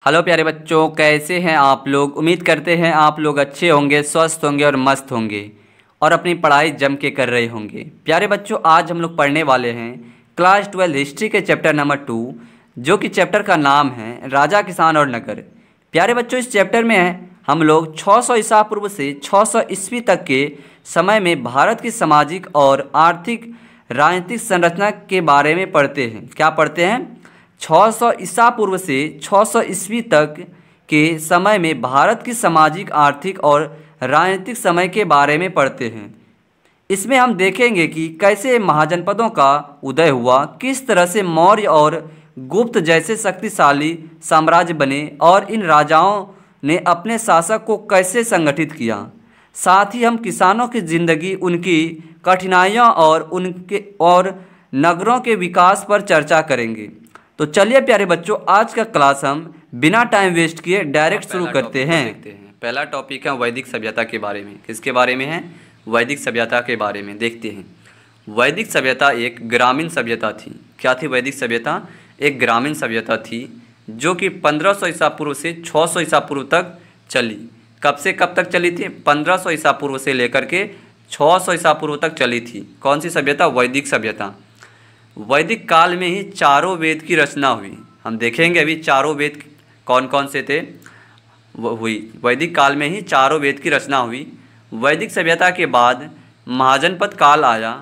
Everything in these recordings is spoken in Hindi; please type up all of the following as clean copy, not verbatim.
हेलो प्यारे बच्चों, कैसे हैं आप लोग। उम्मीद करते हैं आप लोग अच्छे होंगे, स्वस्थ होंगे और मस्त होंगे और अपनी पढ़ाई जम के कर रहे होंगे। प्यारे बच्चों, आज हम लोग पढ़ने वाले हैं क्लास 12 हिस्ट्री के चैप्टर नंबर 2, जो कि चैप्टर का नाम है राजा, किसान और नगर। प्यारे बच्चों, इस चैप्टर में हम लोग 600 ईसा पूर्व से 600 ईस्वी तक के समय में भारत की सामाजिक और आर्थिक राजनीतिक संरचना के बारे में पढ़ते हैं। क्या पढ़ते हैं? 600 ईसा पूर्व से 600 ईस्वी तक के समय में भारत की सामाजिक, आर्थिक और राजनीतिक समय के बारे में पढ़ते हैं। इसमें हम देखेंगे कि कैसे महाजनपदों का उदय हुआ, किस तरह से मौर्य और गुप्त जैसे शक्तिशाली साम्राज्य बने और इन राजाओं ने अपने शासक को कैसे संगठित किया। साथ ही हम किसानों की ज़िंदगी, उनकी कठिनाइयाँ और नगरों के विकास पर चर्चा करेंगे। तो चलिए प्यारे बच्चों, आज का क्लास हम बिना टाइम वेस्ट किए डायरेक्ट शुरू करते हैं। पहला टॉपिक है वैदिक सभ्यता के बारे में। किसके बारे में है? वैदिक सभ्यता के बारे में देखते हैं। वैदिक सभ्यता एक ग्रामीण सभ्यता थी। क्या थी वैदिक सभ्यता? एक ग्रामीण सभ्यता थी जो कि 1500 ईसा पूर्व से 600 ईसा पूर्व तक चली। कब से कब तक चली थी? 1500 ईसा पूर्व से लेकर के 600 ईसा पूर्व तक चली थी। कौन सी सभ्यता? वैदिक सभ्यता। वैदिक काल में ही चारों वेद की रचना हुई। हम देखेंगे अभी चारों वेद कौन कौन से थे। हुई वैदिक काल में ही चारों वेद की रचना हुई। वैदिक सभ्यता के बाद महाजनपद काल आया।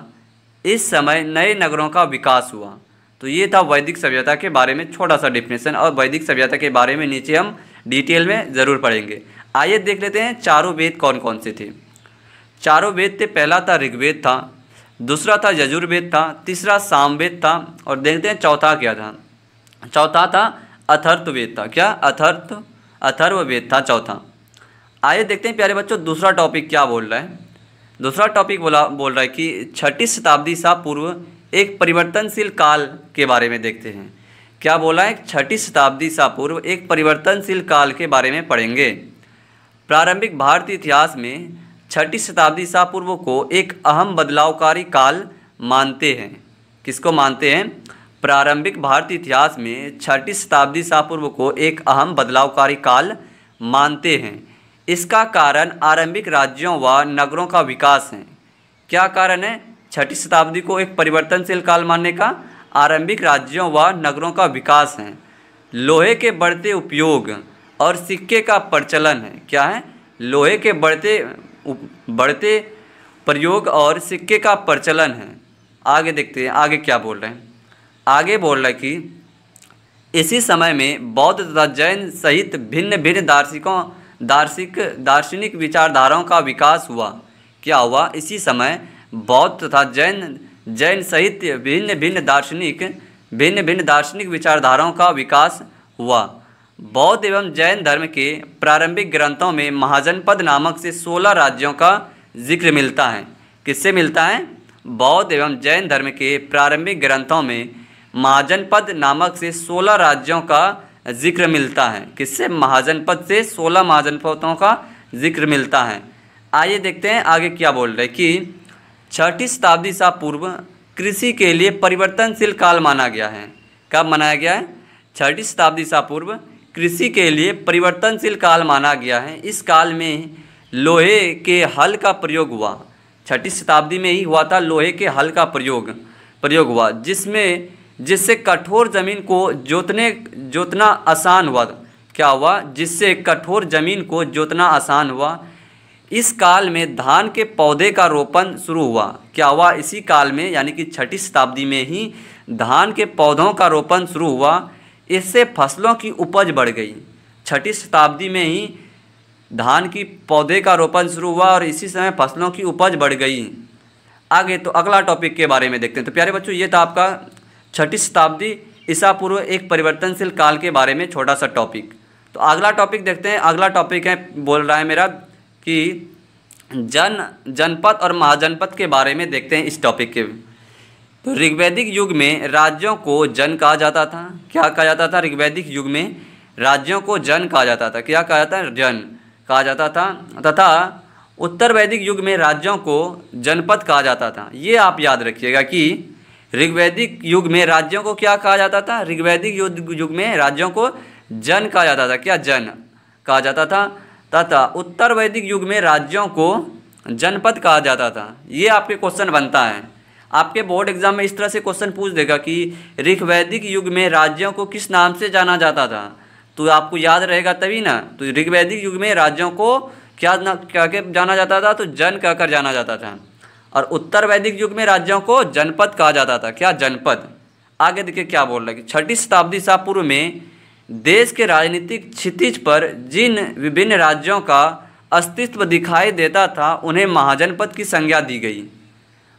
इस समय नए नगरों का विकास हुआ। तो ये था वैदिक सभ्यता के बारे में छोटा सा डिफिनेशन, और वैदिक सभ्यता के बारे में नीचे हम डिटेल में ज़रूर पढ़ेंगे। आइए देख लेते हैं चारों वेद कौन कौन से थे। चारों वेद थे। पहला था ऋग्वेद था, दूसरा था यजुर्वेद था, तीसरा सामवेद था, और देखते हैं चौथा क्या था। चौथा था अथर्ववेद था। क्या? अथर्ववेद था चौथा। आइए देखते हैं प्यारे बच्चों दूसरा टॉपिक क्या बोल रहा है। दूसरा टॉपिक बोल रहा है कि 6ठी शताब्दी ईसा पूर्व एक परिवर्तनशील काल के बारे में देखते हैं। क्या बोला है? 6ठी शताब्दी ईसा पूर्व एक परिवर्तनशील काल के बारे में पढ़ेंगे। प्रारंभिक भारतीय इतिहास में 6ठी शताब्दी ईसा पूर्व को एक अहम बदलावकारी काल मानते हैं। किसको मानते हैं? प्रारंभिक भारतीय इतिहास में 6ठी शताब्दी ईसा पूर्व को एक अहम बदलावकारी काल मानते हैं। इसका कारण आरंभिक राज्यों व नगरों का विकास है। क्या कारण है 6ठी शताब्दी को एक परिवर्तनशील काल मानने का? आरंभिक राज्यों व नगरों का विकास है। लोहे के बढ़ते उपयोग और सिक्के का प्रचलन है। क्या है? लोहे के बढ़ते प्रयोग और सिक्के का प्रचलन है। आगे देखते हैं आगे क्या बोल रहे हैं। आगे बोल रहा है कि इसी समय में बौद्ध तथा जैन सहित भिन्न भिन्न दार्शनिक विचारधाराओं का विकास हुआ। क्या हुआ? इसी समय बौद्ध तथा जैन सहित भिन्न भिन्न दार्शनिक विचारधाराओं का विकास हुआ। बौद्ध एवं जैन धर्म के प्रारंभिक ग्रंथों में महाजनपद नामक से 16 राज्यों का जिक्र मिलता है। किससे मिलता है? बौद्ध एवं जैन धर्म के प्रारंभिक ग्रंथों में महाजनपद नामक से 16 राज्यों का जिक्र मिलता है। किससे? महाजनपद से 16 महाजनपदों का जिक्र मिलता है। आइए देखते हैं आगे क्या बोल रहे हैं कि 6ठी शताब्दी ईसा पूर्व कृषि के लिए परिवर्तनशील काल माना गया है। कब मनाया गया है? 6ठी शताब्दी ईसा पूर्व कृषि के लिए परिवर्तनशील काल माना गया है। इस काल में लोहे के हल का प्रयोग हुआ। 6ठी शताब्दी में ही हुआ था लोहे के हल का प्रयोग हुआ, जिससे कठोर ज़मीन को जोतना आसान हुआ। क्या हुआ? जिससे कठोर ज़मीन को जोतना आसान हुआ। इस काल में धान के पौधे का रोपण शुरू हुआ। क्या हुआ? इसी काल में यानी कि 6ठी शताब्दी में ही धान के पौधों का रोपण शुरू हुआ। इससे फसलों की उपज बढ़ गई। 6ठी शताब्दी में ही धान की पौधे का रोपण शुरू हुआ और इसी समय फसलों की उपज बढ़ गई। आगे तो अगला टॉपिक के बारे में देखते हैं। तो प्यारे बच्चों, ये था आपका 6ठी शताब्दी ईसा पूर्व एक परिवर्तनशील काल के बारे में छोटा सा टॉपिक। तो अगला टॉपिक देखते हैं। अगला टॉपिक है बोल रहा है मेरा कि जनपद और महाजनपद के बारे में देखते हैं इस टॉपिक के। तो ऋग्वैदिक युग में राज्यों को जन कहा जाता था। क्या कहा जाता था? ऋग्वैदिक युग में राज्यों को जन कहा जाता था। क्या कहा जाता है? जन कहा जाता था। तथा उत्तर वैदिक युग में राज्यों को जनपद कहा जाता था। ये आप याद रखिएगा कि ऋग्वैदिक युग में राज्यों को क्या कहा जाता था? ऋग्वैदिक युग में राज्यों को जन कहा जाता था। क्या? जन कहा जाता था। तथा उत्तर वैदिक युग में राज्यों को जनपद कहा जाता था। ये आपके क्वेश्चन बनता है, आपके बोर्ड एग्जाम में इस तरह से क्वेश्चन पूछ देगा कि ऋग्वैदिक युग में राज्यों को किस नाम से जाना जाता था, तो आपको याद रहेगा तभी ना। तो ऋग्वैदिक युग में राज्यों को क्या के जाना जाता था, तो जन कहकर जाना जाता था। और उत्तर वैदिक युग में राज्यों को जनपद कहा जाता था। क्या? जनपद। आगे देखिए क्या बोल रहा है कि 6ठी शताब्दी ईसा पूर्व में देश के राजनीतिक क्षितिज पर जिन विभिन्न राज्यों का अस्तित्व दिखाई देता था उन्हें महाजनपद की संज्ञा दी गई।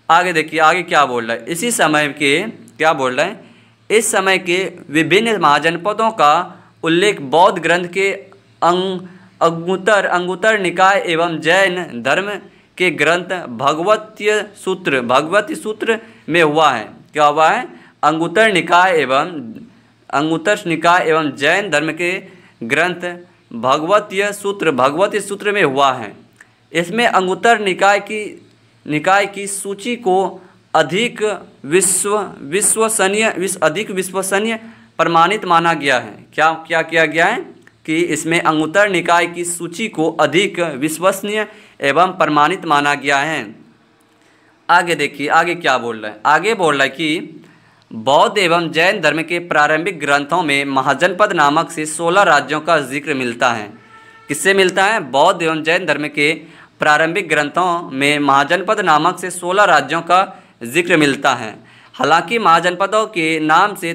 आगे देखिए आगे क्या बोल रहा है, इसी समय के क्या बोल रहा है, इस समय के विभिन्न महाजनपदों का उल्लेख बौद्ध ग्रंथ के अंगुत्तर निकाय एवं जैन धर्म के ग्रंथ भगवतीय सूत्र में हुआ है। क्या हुआ है? अंगुत्तर निकाय एवं जैन धर्म के ग्रंथ भगवतीय सूत्र में हुआ है। इसमें अंगुत्तर निकाय की सूची को अधिक विश्वसनीय प्रमाणित माना गया है। क्या किया गया है कि इसमें अंगुत्तर निकाय की सूची को अधिक विश्वसनीय एवं प्रमाणित माना गया है। आगे देखिए आगे क्या बोल रहा है, आगे बोल रहा है कि बौद्ध एवं जैन धर्म के प्रारंभिक ग्रंथों में महाजनपद नामक से 16 राज्यों का जिक्र मिलता है। किससे मिलता है? बौद्ध एवं जैन धर्म के प्रारंभिक ग्रंथों में महाजनपद नामक से 16 राज्यों का जिक्र मिलता है। हालांकि महाजनपदों के नाम से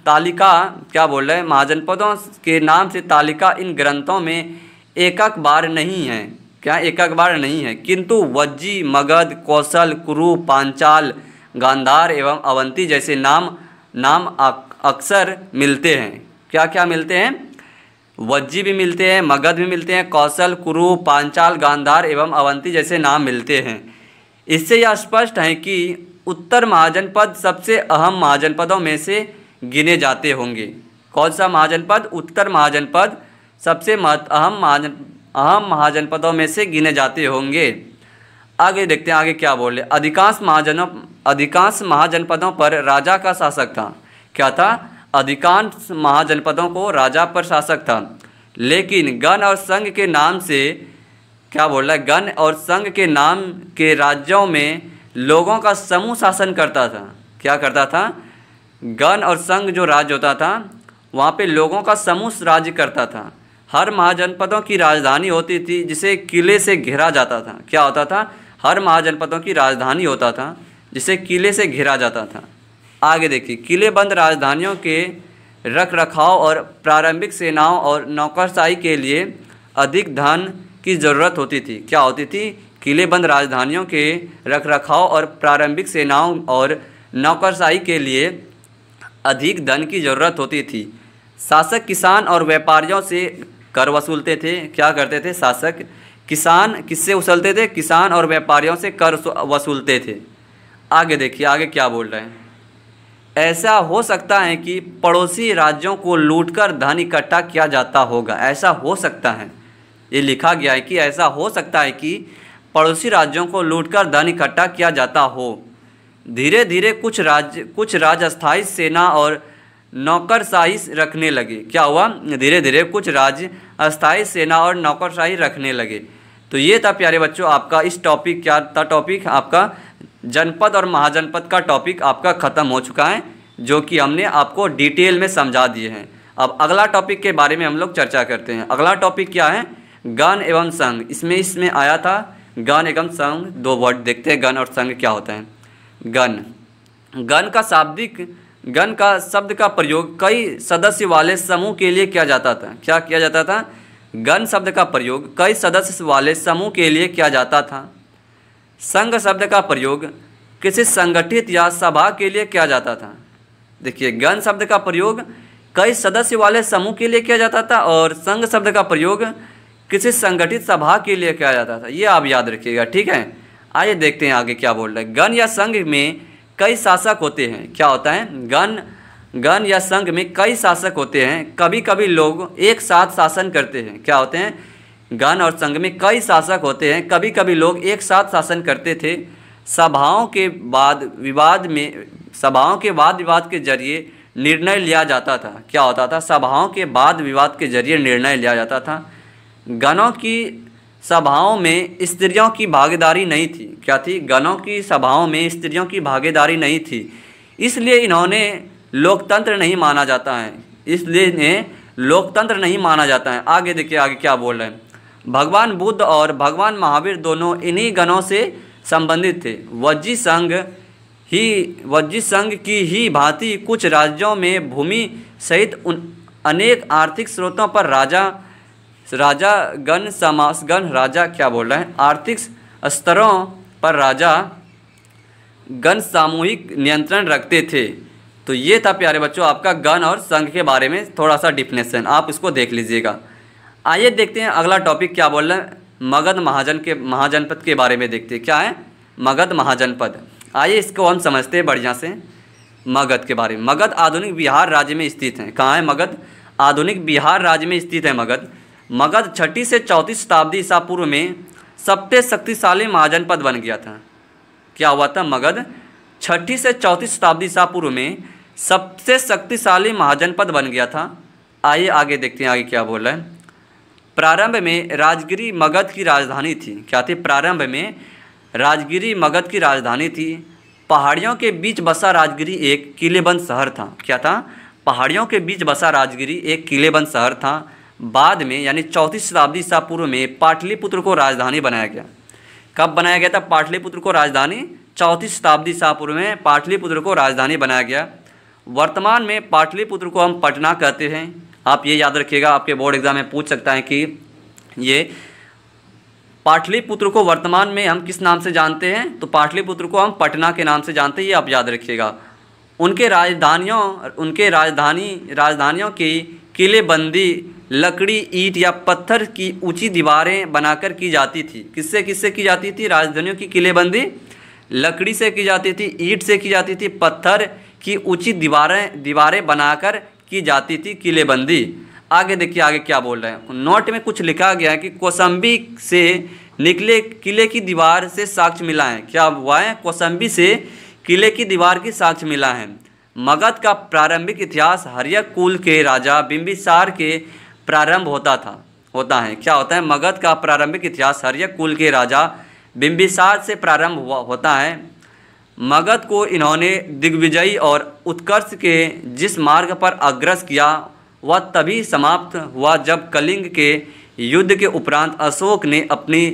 तालिका क्या बोल रहे हैं, महाजनपदों के नाम से तालिका इन ग्रंथों में एकक बार नहीं है। क्या? एकक बार नहीं है, किंतु वज्जी, मगध, कौशल, कुरु, पांचाल, गांधार एवं अवंती जैसे नाम अक्सर मिलते हैं। क्या क्या मिलते हैं? वज्जी भी मिलते हैं, मगध भी मिलते हैं, कौशल, कुरु, पांचाल, गांधार एवं अवंती जैसे नाम मिलते हैं। इससे यह स्पष्ट है कि उत्तर महाजनपद सबसे अहम महाजनपदों में से गिने जाते होंगे। कौन सा महाजनपद? उत्तर महाजनपद सबसे अहम महाजनपदों में से गिने जाते होंगे। आगे देखते हैं आगे क्या बोले, अधिकांश महाजनपदों पर राजा का शासक था। क्या था? अधिकांश महाजनपदों को राजा पर शासक था, लेकिन गण और संघ के नाम से क्या बोल रहा है, गण और संघ के नाम के राज्यों में लोगों का समूह शासन करता था। क्या करता था? गण और संघ जो राज्य होता था वहाँ पे लोगों का समूह राज्य करता था। हर महाजनपदों की राजधानी होती थी जिसे किले से घेरा जाता था। क्या होता था? हर महाजनपदों की राजधानी होता था जिसे किले से घेरा जाता था। आगे देखिए, किलेबंद राजधानियों के रख रखाव और प्रारंभिक सेनाओं और नौकरशाही के लिए अधिक धन की ज़रूरत होती थी। क्या होती थी? किलेबंद राजधानियों के रख रखाव और प्रारंभिक सेनाओं और नौकरशाही के लिए अधिक धन की ज़रूरत होती थी। शासक किसान और व्यापारियों से कर वसूलते थे। क्या करते थे? शासक किसान किससे वसूलते थे? किसान और व्यापारियों से कर वसूलते थे। आगे देखिए आगे क्या बोल रहे हैं, ऐसा हो सकता है कि पड़ोसी राज्यों को लूटकर धन इकट्ठा किया जाता होगा। ऐसा हो सकता है, ये लिखा गया है कि ऐसा हो सकता है कि पड़ोसी राज्यों को लूटकर धन इकट्ठा किया जाता हो। धीरे धीरे कुछ राज्य अस्थायी सेना और नौकरशाही रखने लगे। क्या हुआ? धीरे धीरे कुछ राज्य अस्थायी सेना और नौकरशाही रखने लगे। तो ये था प्यारे बच्चों आपका इस टॉपिक, क्या था टॉपिक आपका, जनपद और महाजनपद का टॉपिक आपका ख़त्म हो चुका है, जो कि हमने आपको डिटेल में समझा दिए हैं। अब अगला टॉपिक के बारे में हम लोग चर्चा करते हैं। अगला टॉपिक क्या है? गण एवं संघ। इसमें आया था गण एवं संघ, दो वर्ड देखते हैं, गण और संघ क्या होता है। गण का शब्द का प्रयोग कई सदस्य वाले समूह के लिए किया जाता था। क्या किया जाता था? गण शब्द का प्रयोग कई सदस्य वाले समूह के लिए किया जाता था। संघ शब्द का प्रयोग किसी संगठित या सभा के लिए किया जाता था। देखिए, गण शब्द का प्रयोग कई सदस्य वाले समूह के लिए किया जाता था और संघ शब्द का प्रयोग किसी संगठित सभा के लिए किया जाता था। ये आप याद रखिएगा, ठीक है। आइए देखते हैं आगे क्या बोल रहे हैं। गण या संघ में कई शासक होते हैं। क्या होता है? गण या संघ में कई शासक होते हैं। कभी कभी लोग एक साथ शासन करते हैं। क्या होते हैं? गण और संघ में कई शासक होते हैं। कभी कभी लोग एक साथ शासन करते थे। सभाओं के वाद विवाद के जरिए निर्णय लिया जाता था। क्या होता था? सभाओं के वाद विवाद के जरिए निर्णय लिया जाता था। गणों की सभाओं में स्त्रियों की भागीदारी नहीं थी। क्या थी? गणों की सभाओं में स्त्रियों की भागीदारी नहीं थी, इसलिए इन्होंने लोकतंत्र नहीं माना जाता है। इसलिए इन्हें लोकतंत्र नहीं माना जाता है। आगे देखिए आगे क्या बोल रहे हैं। भगवान बुद्ध और भगवान महावीर दोनों इन्हीं गणों से संबंधित थे। वज्जी संघ की ही भांति कुछ राज्यों में भूमि सहित अनेक आर्थिक स्रोतों पर आर्थिक स्तरों पर राजा गण सामूहिक नियंत्रण रखते थे। तो ये था प्यारे बच्चों आपका गण और संघ के बारे में थोड़ा सा डिफिनेशन, आप इसको देख लीजिएगा। आइए देखते हैं अगला टॉपिक क्या बोल रहे हैं। मगध महाजनपद के बारे में देखते हैं। क्या है? मगध महाजनपद। आइए इसको हम समझते हैं बढ़िया से। मगध के बारे में। मगध आधुनिक बिहार राज्य में स्थित है। कहाँ है मगध? आधुनिक बिहार राज्य में स्थित है मगध। मगध 6ठी से 34वीं शताब्दी ईसा पूर्व में सबसे शक्तिशाली महाजनपद बन गया था। क्या हुआ था? मगध 6ठी से 34वीं शताब्दी ईसा पूर्व में सबसे शक्तिशाली महाजनपद बन गया था। आइए आगे देखते हैं आगे क्या बोल रहे हैं। प्रारंभ में राजगिरी मगध की राजधानी थी। क्या थी? प्रारंभ में राजगिरी मगध की राजधानी थी। पहाड़ियों के बीच बसा राजगिरी एक किलेबंद शहर था। क्या था? पहाड़ियों के बीच बसा राजगिरी एक किलेबंद शहर था। बाद में यानी 34वीं शताब्दी ईसा पूर्व में पाटलिपुत्र को राजधानी बनाया गया। कब बनाया गया था पाटलिपुत्र को राजधानी? 34वीं शताब्दी ईसा पूर्व में पाटलिपुत्र को राजधानी बनाया गया। वर्तमान में पाटलिपुत्र को हम पटना कहते हैं। आप ये याद रखिएगा, आपके बोर्ड एग्जाम में पूछ सकता है कि ये पाटलिपुत्र को वर्तमान में हम किस नाम से जानते हैं? तो पाटलिपुत्र को हम पटना के नाम से जानते हैं, ये आप याद रखिएगा। उनके राजधानियों की किलेबंदी लकड़ी, ईंट या पत्थर की ऊंची दीवारें बनाकर की जाती थी। किससे की जाती थी? राजधानियों की किलेबंदी लकड़ी से की जाती थी, ईंट से की जाती थी, पत्थर की ऊंची दीवारें बनाकर की जाती थी किलेबंदी। आगे देखिए आगे क्या बोल रहे हैं। नोट में कुछ लिखा गया है कि कौशाम्बी से निकले किले की दीवार से साक्ष्य मिला है। क्या हुआ है? कौशाम्बी से किले की दीवार की साक्ष्य मिला है। मगध का प्रारंभिक इतिहास हर्यक कुल के राजा बिंबिसार के प्रारंभ होता है। क्या होता है? मगध का प्रारंभिक इतिहास हर्यक कुल के राजा बिंबिसार से प्रारंभ होता है। मगध को इन्होंने दिग्विजयी और उत्कर्ष के जिस मार्ग पर अग्रसर किया वह तभी समाप्त हुआ जब कलिंग के युद्ध के उपरांत अशोक ने अपनी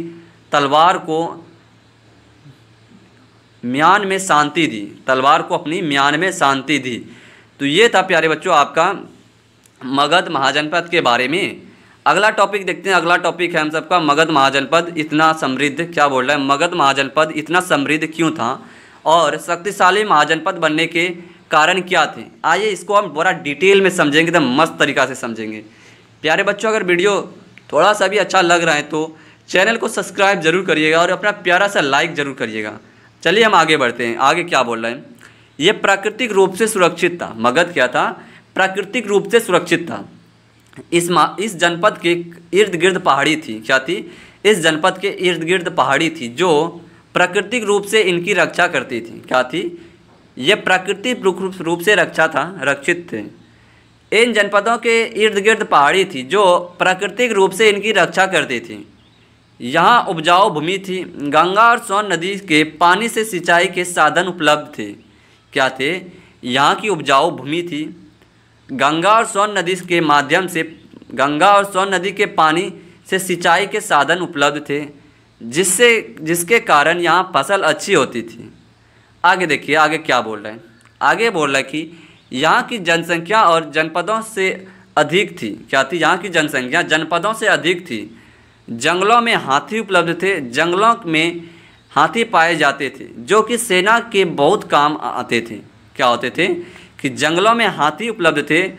तलवार को म्यान में शांति दी। तो ये था प्यारे बच्चों आपका मगध महाजनपद के बारे में। अगला टॉपिक देखते हैं। अगला टॉपिक है हम सबका मगध महाजनपद इतना समृद्ध। क्या बोल रहा है? मगध महाजनपद इतना समृद्ध क्यों था और शक्तिशाली महाजनपद बनने के कारण क्या थे? आइए इसको हम बड़ा डिटेल में समझेंगे, एकदम मस्त तरीक़ा से समझेंगे। प्यारे बच्चों अगर वीडियो थोड़ा सा भी अच्छा लग रहा है तो चैनल को सब्सक्राइब जरूर करिएगा और अपना प्यारा सा लाइक ज़रूर करिएगा। चलिए हम आगे बढ़ते हैं। आगे क्या बोल रहे हैं? ये प्राकृतिक रूप से सुरक्षित था। मगध क्या था? प्राकृतिक रूप से सुरक्षित था। इस जनपद के इर्द गिर्द पहाड़ी थी। क्या थी? इस जनपद के इर्द गिर्द पहाड़ी थी जो प्राकृतिक रूप से इनकी रक्षा करती थी। क्या थी? ये प्राकृतिक रूप से रक्षित थे। इन जनपदों के इर्द गिर्द पहाड़ी थी जो प्राकृतिक रूप से इनकी रक्षा करती थी। यहाँ उपजाऊ भूमि थी। गंगा और सोन नदी के पानी से सिंचाई के साधन उपलब्ध थे। क्या थे? यहाँ की उपजाऊ भूमि थी। गंगा और सोन नदी के पानी से सिंचाई के साधन उपलब्ध थे जिसके कारण यहाँ फसल अच्छी होती थी। आगे देखिए आगे क्या बोल रहे हैं। आगे बोल रहा है कि यहाँ की जनसंख्या और जनपदों से अधिक थी। क्या थी? यहाँ की जनसंख्या जनपदों से अधिक थी। जंगलों में हाथी उपलब्ध थे। जंगलों में हाथी पाए जाते थे जो कि सेना के बहुत काम आते थे। क्या होते थे? कि जंगलों में हाथी उपलब्ध थे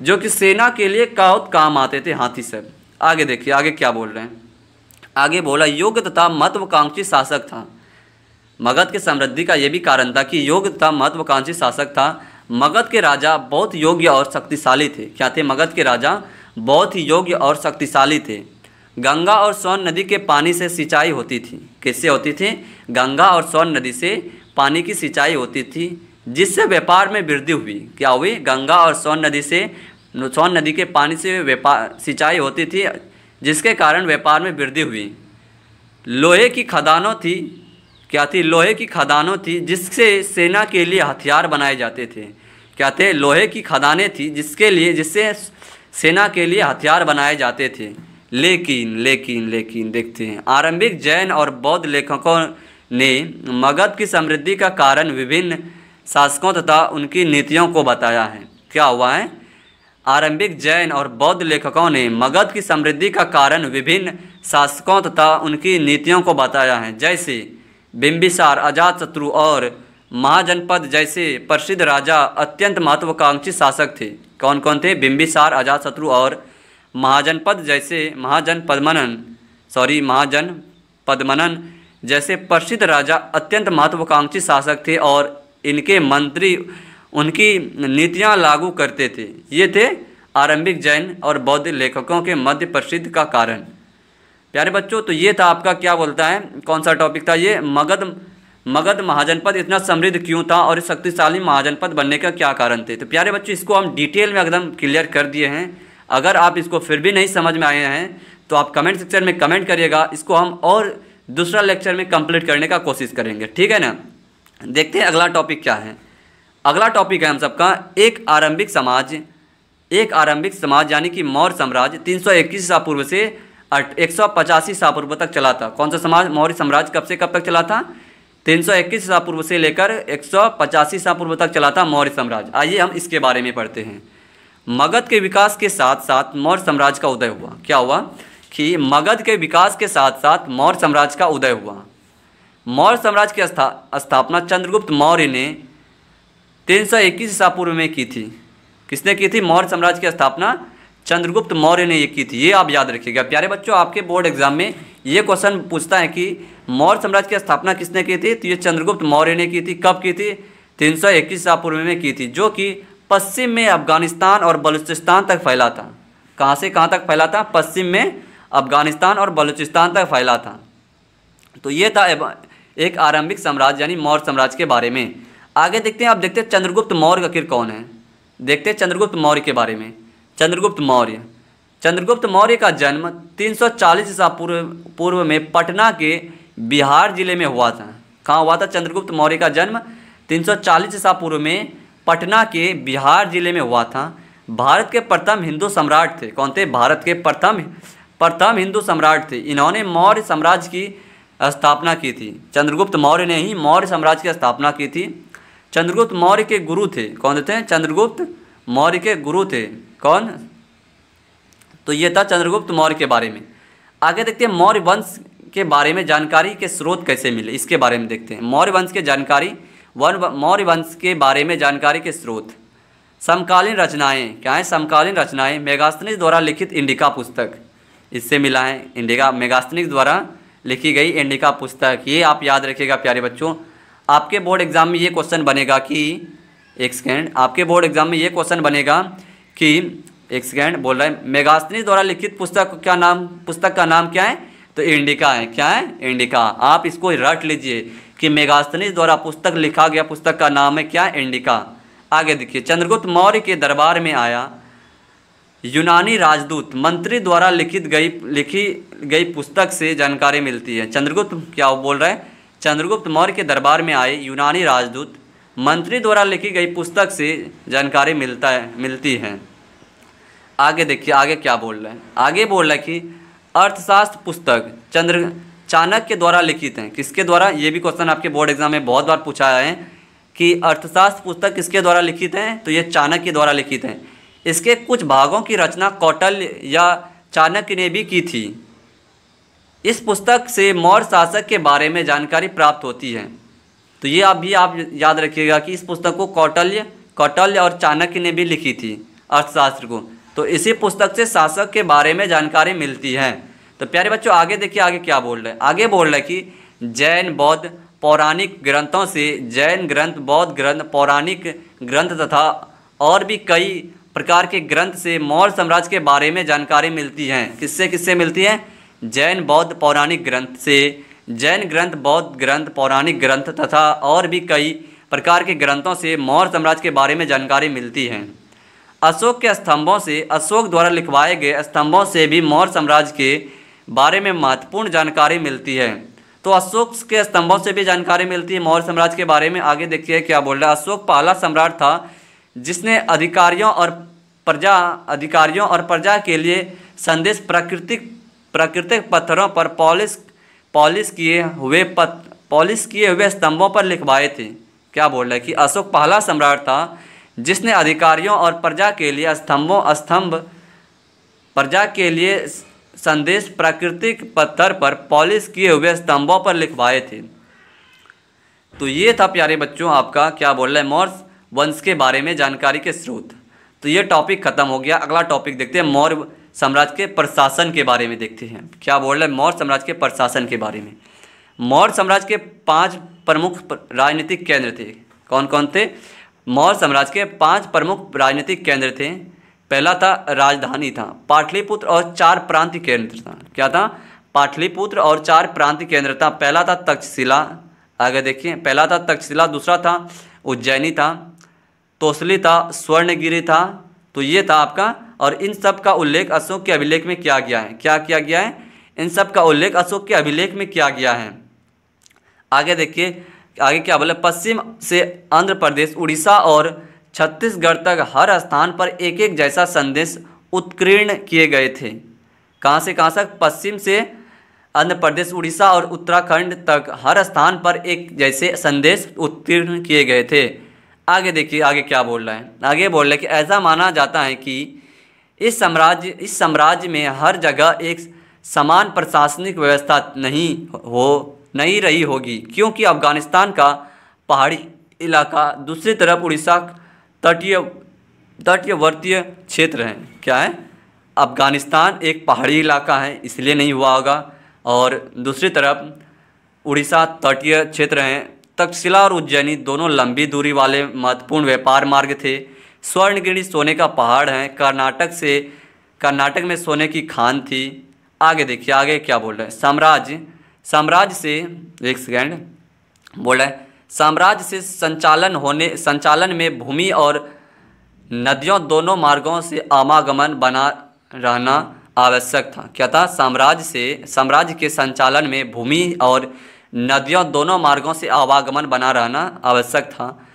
जो कि सेना के लिए बहुत काम आते थे हाथी सब। आगे देखिए आगे क्या बोल रहे हैं। आगे बोला योग्य तथा महत्वाकांक्षी शासक था। मगध के समृद्धि का ये भी कारण था कि योग्य तथा महत्वाकांक्षी शासक था। मगध के राजा बहुत योग्य और शक्तिशाली थे। क्या थे? मगध के राजा बहुत ही योग्य और शक्तिशाली थे। गंगा और सोन नदी के पानी से सिंचाई होती थी। किससे होती थी? गंगा और सोन नदी से पानी की सिंचाई होती थी। जिससे व्यापार में वृद्धि हुई। क्या हुई? गंगा और सोन नदी के पानी से व्यापार सिंचाई होती थी, जिसके कारण व्यापार में वृद्धि हुई। लोहे की खदानों थी। क्या थी? लोहे की खदानों थी, जिससे सेना के लिए हथियार बनाए जाते थे। क्या थे? लोहे की खदानें थी जिससे सेना के लिए हथियार बनाए जाते थे। लेकिन देखते हैं, आरंभिक जैन और बौद्ध लेखकों ने मगध की समृद्धि का कारण विभिन्न शासकों तथा उनकी नीतियों को बताया है। क्या हुआ है? आरंभिक जैन और बौद्ध लेखकों ने मगध की समृद्धि का कारण विभिन्न शासकों तथा उनकी नीतियों को बताया है, जैसे बिंबिसार, अजातशत्रु और महाजनपद जैसे प्रसिद्ध राजा अत्यंत महत्वाकांक्षी शासक थे। कौन कौन थे? बिंबिसार, अजातशत्रु और महाजनपद्मनन जैसे प्रसिद्ध राजा अत्यंत महत्वाकांक्षी शासक थे और इनके मंत्री उनकी नीतियां लागू करते थे। ये थे आरंभिक जैन और बौद्ध लेखकों के मध्य प्रसिद्ध का कारण। प्यारे बच्चों, तो ये था आपका क्या बोलता है, कौन सा टॉपिक था ये, मगध महाजनपद इतना समृद्ध क्यों था और इस शक्तिशाली महाजनपद बनने का क्या कारण थे। तो प्यारे बच्चों, इसको हम डिटेल में एकदम क्लियर कर दिए हैं। अगर आप इसको फिर भी नहीं समझ में आए हैं तो आप कमेंट सेक्शन में कमेंट करिएगा, इसको हम और दूसरा लेक्चर में कंप्लीट करने का कोशिश करेंगे, ठीक है ना। देखते हैं अगला टॉपिक क्या है। अगला टॉपिक है हम सबका एक आरंभिक समाज यानी कि मौर्य साम्राज्य 321 ईसा पूर्व से 185 ईसा पूर्व तक चला था। कौन सा समाज? मौर्य साम्राज्य कब से कब तक चला था? 321 ईसा पूर्व से लेकर 185 ईसा पूर्व तक चला था मौर्य साम्राज्य। आइए हम इसके बारे में पढ़ते हैं। मगध के विकास के साथ साथ मौर्य साम्राज्य का उदय हुआ। क्या हुआ? कि मगध के विकास के साथ साथ मौर्य साम्राज्य का उदय हुआ। मौर्य साम्राज्य की स्थापना चंद्रगुप्त मौर्य ने 321 ईसा पूर्व में की थी। किसने की थी? मौर्य साम्राज्य की स्थापना चंद्रगुप्त मौर्य ने ये की थी। ये आप याद रखिएगा प्यारे बच्चों, आपके बोर्ड एग्जाम में ये क्वेश्चन पूछता है कि मौर्य साम्राज्य की स्थापना किसने की थी, तो ये चंद्रगुप्त मौर्य ने की थी। कब की थी? 321 ईसा पूर्व में की थी, जो कि पश्चिम में अफगानिस्तान और बलूचिस्तान तक फैला था। कहाँ से कहाँ तक फैला था? पश्चिम में अफगानिस्तान और बलूचिस्तान तक फैला था। तो ये था एक आरंभिक साम्राज्य यानी मौर्य साम्राज्य के बारे में। आगे देखते हैं, अब देखते हैं चंद्रगुप्त मौर्य आखिर कौन है। देखते हैं चंद्रगुप्त मौर्य के बारे में। चंद्रगुप्त मौर्य का जन्म 340 ईसा पूर्व में पटना के बिहार जिले में हुआ था। कहाँ हुआ था? चंद्रगुप्त मौर्य का जन्म 340 ईसा पूर्व में पटना के बिहार जिले में हुआ था। भारत के प्रथम हिंदू सम्राट थे। कौन थे? भारत के प्रथम हिंदू सम्राट थे। इन्होंने मौर्य साम्राज्य की स्थापना की थी। चंद्रगुप्त मौर्य ने ही मौर्य साम्राज्य की स्थापना की थी। चंद्रगुप्त मौर्य के गुरु थे। कौन थे? चंद्रगुप्त मौर्य के गुरु थे। कौन? तो ये था चंद्रगुप्त मौर्य के बारे में। आगे देखते हैं मौर्य वंश के बारे में जानकारी के स्रोत कैसे मिले, इसके बारे में देखते हैं। मौर्य वंश के बारे में जानकारी के स्रोत। समकालीन रचनाएं। क्या है? समकालीन रचनाएं। मेगास्थनीज द्वारा लिखित इंडिका पुस्तक, इससे मिला है। इंडिका मेगास्थनीज द्वारा लिखी गई इंडिका पुस्तक, ये आप याद रखिएगा प्यारे बच्चों। आपके बोर्ड एग्जाम में ये क्वेश्चन बनेगा कि आपके बोर्ड एग्जाम में ये क्वेश्चन बनेगा कि बोल रहा है मेगास्थनीज द्वारा लिखित पुस्तक का नाम क्या है? तो इंडिका है। क्या है? इंडिका। आप इसको रट लीजिए कि मेगास्थनीज द्वारा पुस्तक लिखा गया पुस्तक का नाम है क्या? इंडिका। आगे देखिए, चंद्रगुप्त मौर्य के दरबार में आया यूनानी राजदूत मंत्री द्वारा लिखी गई पुस्तक से जानकारी मिलती है। चंद्रगुप्त क्या बोल रहा है? चंद्रगुप्त मौर्य के दरबार में आए यूनानी राजदूत मंत्री द्वारा लिखी गई पुस्तक से जानकारी मिलती है। आगे देखिए, आगे क्या बोल रहा है? आगे बोल रहा है कि अर्थशास्त्र पुस्तक चाणक्य द्वारा लिखित हैं। किसके द्वारा? ये भी क्वेश्चन आपके बोर्ड एग्जाम में बहुत बार पूछा है कि अर्थशास्त्र पुस्तक किसके द्वारा लिखित हैं, तो ये चाणक्य द्वारा लिखित हैं। इसके कुछ भागों की रचना कौटिल्य या चाणक्य ने भी की थी। इस पुस्तक से मौर्य शासक के बारे में जानकारी प्राप्त होती है। तो ये आप याद रखिएगा कि इस पुस्तक को कौटिल्य और चाणक्य ने भी लिखी थी अर्थशास्त्र को। तो इसी पुस्तक से शासक के बारे में जानकारी मिलती है। तो प्यारे बच्चों, आगे देखिए, आगे क्या बोल रहे हैं। आगे बोल रहे हैं कि जैन बौद्ध पौराणिक ग्रंथों से जैन ग्रंथ, बौद्ध ग्रंथ, पौराणिक ग्रंथ तथा और भी कई प्रकार के ग्रंथ से मौर्य साम्राज्य के बारे में जानकारी मिलती है। किससे मिलती है? जैन बौद्ध पौराणिक ग्रंथ से। जैन ग्रंथ, बौद्ध ग्रंथ, पौराणिक ग्रंथ तथा और भी कई प्रकार के ग्रंथों से मौर्य साम्राज्य के बारे में जानकारी मिलती है। अशोक के स्तंभों से, अशोक द्वारा लिखवाए गए स्तंभों से भी मौर्य साम्राज्य के बारे में महत्वपूर्ण जानकारी मिलती है। तो अशोक के स्तंभों से भी जानकारी मिलती है मौर्य साम्राज्य के बारे में। आगे देखिए क्या बोल रहा है। अशोक पहला सम्राट था जिसने अधिकारियों और प्रजा के लिए संदेश प्राकृतिक पत्थरों पर पॉलिश किए हुए स्तंभों पर लिखवाए थे। क्या बोल रहा है कि अशोक पहला सम्राट था जिसने अधिकारियों और प्रजा के लिए संदेश प्राकृतिक पत्थर पर पॉलिश किए हुए स्तंभों पर लिखवाए थे। तो ये था प्यारे बच्चों आपका क्या बोल रहा है मौर्य वंश के बारे में जानकारी के स्रोत। तो ये टॉपिक खत्म हो गया। अगला टॉपिक देखते हैं मौर्य साम्राज्य के प्रशासन के बारे में देखते हैं। क्या बोल रहा है मौर्य साम्राज्य के प्रशासन के बारे में। मौर्य साम्राज्य के 5 प्रमुख राजनीतिक केंद्र थे। कौन कौन थे? मौर्य साम्राज्य के 5 प्रमुख राजनीतिक केंद्र थे। पहला था राजधानी था, पाटलिपुत्र और 4 प्रांतीय केंद्र था। क्या था? पाटलिपुत्र और 4 प्रांतीय केंद्र था। पहला था तक्षशिला, आगे देखिए, पहला था तक्षशिला, दूसरा था उज्जैनी था, तोसली था, स्वर्णगिरी था। तो ये था आपका, और इन सब का उल्लेख अशोक के अभिलेख में किया गया है। क्या किया गया है? इन सब का उल्लेख अशोक के अभिलेख में किया गया है। आगे देखिए आगे क्या बोले। पश्चिम से आंध्र प्रदेश, उड़ीसा और छत्तीसगढ़ तक हर स्थान पर एक एक जैसा संदेश उत्कीर्ण किए गए थे। कहाँ से कहाँ तक? पश्चिम से आंध्र प्रदेश, उड़ीसा और उत्तराखंड तक हर स्थान पर एक जैसे संदेश उत्कीर्ण किए गए थे। आगे देखिए आगे क्या बोल रहा है। आगे बोल रहा है कि ऐसा माना जाता है कि इस साम्राज्य में हर जगह एक समान प्रशासनिक व्यवस्था नहीं रही होगी, क्योंकि अफगानिस्तान का पहाड़ी इलाका, दूसरी तरफ उड़ीसा तटवर्तीय क्षेत्र है। क्या है? अफगानिस्तान एक पहाड़ी इलाका है इसलिए नहीं हुआ होगा, और दूसरी तरफ उड़ीसा तटीय क्षेत्र हैं। तक्षशिला और उज्जैनी दोनों लंबी दूरी वाले महत्वपूर्ण व्यापार मार्ग थे। स्वर्णगिरी सोने का पहाड़ है। कर्नाटक में सोने की खान थी। आगे देखिए आगे क्या बोल रहा है। साम्राज्य से एक सेकेंड बोल रहा है। साम्राज्य से संचालन में भूमि और नदियों दोनों मार्गों से आवागमन बना रहना आवश्यक था। क्या था? साम्राज्य के संचालन में भूमि और नदियों दोनों मार्गों से आवागमन बना रहना आवश्यक था।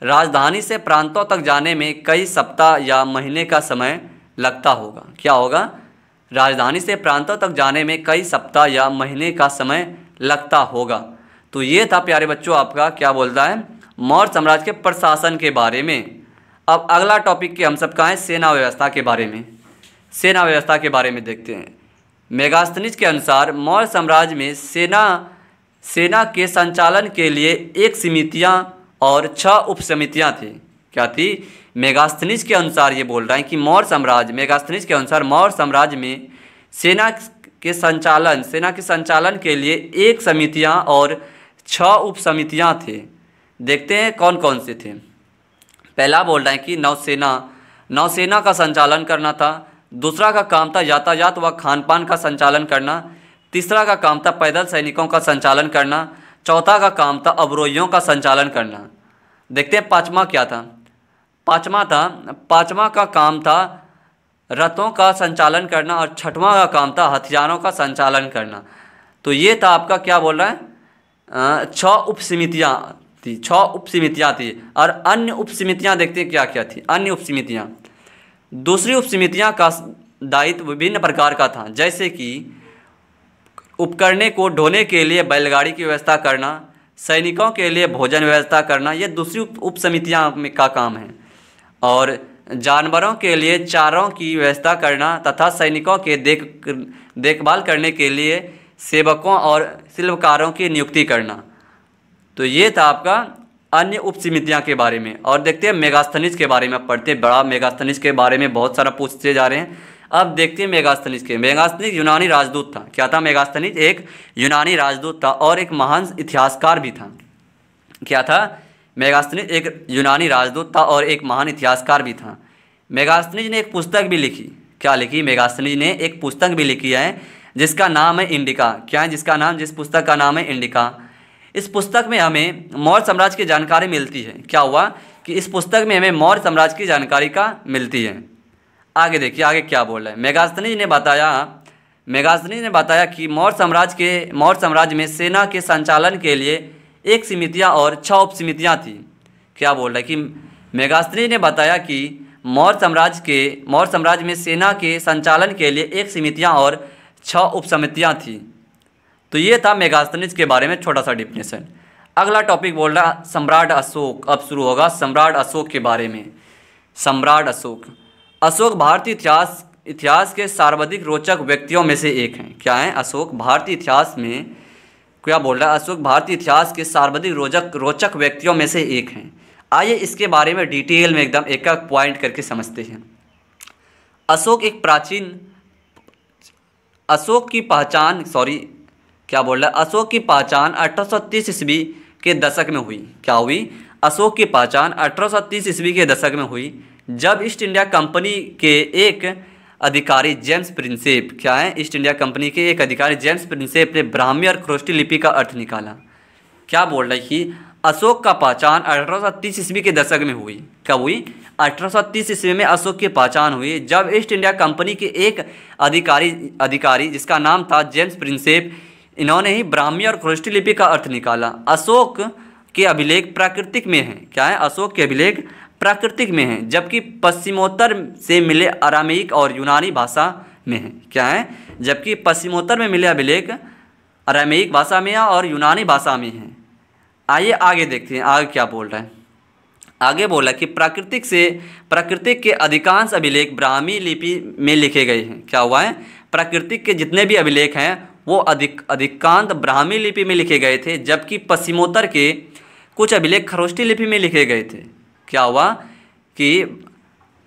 राजधानी से प्रांतों तक जाने में कई सप्ताह या महीने का समय लगता होगा। क्या होगा? राजधानी से प्रांतों तक जाने में कई सप्ताह या महीने का समय लगता होगा। तो ये था प्यारे बच्चों आपका क्या बोलता है मौर्य साम्राज्य के प्रशासन के बारे में। अब अगला टॉपिक के हम सबका है सेना व्यवस्था के बारे में। सेना व्यवस्था के बारे में देखते हैं। मेगास्थनीज के अनुसार मौर्य साम्राज्य में सेना के संचालन के लिए 1 समितियाँ और 6 उपसमितियाँ थी। क्या थी? मेगास्थनीज के अनुसार ये बोल रहा है कि मेगास्थनीज के अनुसार मौर्य साम्राज्य में सेना के संचालन के लिए 1 समितियाँ और 6 उपसमितियाँ थे। देखते हैं कौन कौन से थे। पहला बोल रहा है कि नौसेना का संचालन करना था। दूसरा का काम था यातायात व खान-पान का संचालन करना। तीसरा का काम था पैदल सैनिकों का संचालन करना। चौथा का काम था अवरोहियों का संचालन करना। देखते हैं पाँचवा क्या था। पाँचवा का काम था रथों का संचालन करना, और छठवां का काम था हथियारों का संचालन करना। तो ये था आपका क्या बोल रहा है 6 उपसमितियाँ थी। और अन्य उपसमितियाँ देखते हैं क्या क्या थी। अन्य उपसमितियाँ, दूसरी उपसमितियाँ का दायित्व विभिन्न प्रकार का था, जैसे कि उपकरणों को ढोने के लिए बैलगाड़ी की व्यवस्था करना, सैनिकों के लिए भोजन व्यवस्था करना, ये दूसरी उपसमितियाँ का काम है। और जानवरों के लिए चारों की व्यवस्था करना तथा सैनिकों के देखभाल करने के लिए सेवकों और शिल्पकारों की नियुक्ति करना। तो ये था आपका अन्य उपसमितियाँ के बारे में। और देखते हैं मेगास्थनीज के बारे में पढ़ते हैं। बड़ा मेगास्थनीज के बारे में बहुत सारा पूछते जा रहे हैं। अब देखते हैं मेगास्थनीज यूनानी राजदूत था। क्या था? मेगास्थनीज एक यूनानी राजदूत था और एक महान इतिहासकार भी था। क्या था? मेगास्थनीज एक यूनानी राजदूत था और एक महान इतिहासकार भी था। मेगास्थनीज ने एक पुस्तक भी लिखी। क्या लिखी? मेगास्थनीज ने एक पुस्तक भी लिखी है जिसका नाम है इंडिका। क्या है जिसका नाम? जिस पुस्तक का नाम है इंडिका। इस पुस्तक में हमें मौर्य साम्राज्य की जानकारी मिलती है। क्या हुआ कि इस पुस्तक में हमें मौर्य साम्राज्य की जानकारी का मिलती है। आगे देखिए आगे क्या बोल रहा है। मेगास्थनीज ने बताया कि मौर्य साम्राज्य में सेना के संचालन के लिए 1 समितियाँ और 6 उप समितियाँ थी। क्या बोल रहा है कि मेगास्थनीज ने बताया कि मौर्य साम्राज्य में सेना के संचालन के लिए 1 समितियाँ और 6 उप समितियाँ थी। तो ये था मेगास्थनीज के बारे में छोटा सा डिफिनेशन। अगला टॉपिक बोल रहा है सम्राट अशोक। अब शुरू होगा सम्राट अशोक के बारे में। सम्राट अशोक भारतीय इतिहास के सर्वाधिक रोचक व्यक्तियों में से एक हैं। क्या है? अशोक भारतीय इतिहास में क्या बोल रहा है? अशोक भारतीय इतिहास के सर्वाधिक रोचक व्यक्तियों में से एक हैं। आइए इसके बारे में डिटेल में एकदम एक एक पॉइंट करके समझते हैं। अशोक की पहचान 1830 ईस्वी के दशक में हुई। क्या हुई? अशोक की पहचान 1830 ईस्वी के दशक में हुई, जब ईस्ट इंडिया कंपनी के एक अधिकारी जेम्स प्रिंसेप, क्या है? ईस्ट इंडिया कंपनी के एक अधिकारी जेम्स प्रिंसेप ने ब्राह्मी और खरोष्टी लिपि का अर्थ निकाला। क्या बोल रही कि अशोक का पहचान 1830 ईस्वी के दशक में हुई। कब हुई? 1830 ईस्वी में अशोक की पहचान हुई, जब ईस्ट इंडिया कंपनी के एक अधिकारी जिसका नाम था जेम्स प्रिंसेप, इन्होंने ही ब्राह्मी और खरोष्टी लिपि का अर्थ निकाला। अशोक के अभिलेख प्राकृतिक में हैं। क्या है? अशोक के अभिलेख प्राकृतिक में हैं, जबकि पश्चिमोत्तर से मिले अरामीक और यूनानी भाषा में हैं। क्या है? जबकि पश्चिमोत्तर में मिले अभिलेख अरामीक भाषा में और यूनानी भाषा में हैं। आइए आगे देखते हैं आगे क्या बोल रहा है। आगे बोला कि प्राकृतिक के अधिकांश अभिलेख ब्राह्मी लिपि में लिखे गए हैं। क्या हुआ है? प्राकृतिक के जितने भी अभिलेख हैं वो अधिकांश ब्राह्मी लिपि में लिखे गए थे, जबकि पश्चिमोत्तर के कुछ अभिलेख खरोष्टी लिपि में लिखे गए थे। क्या हुआ कि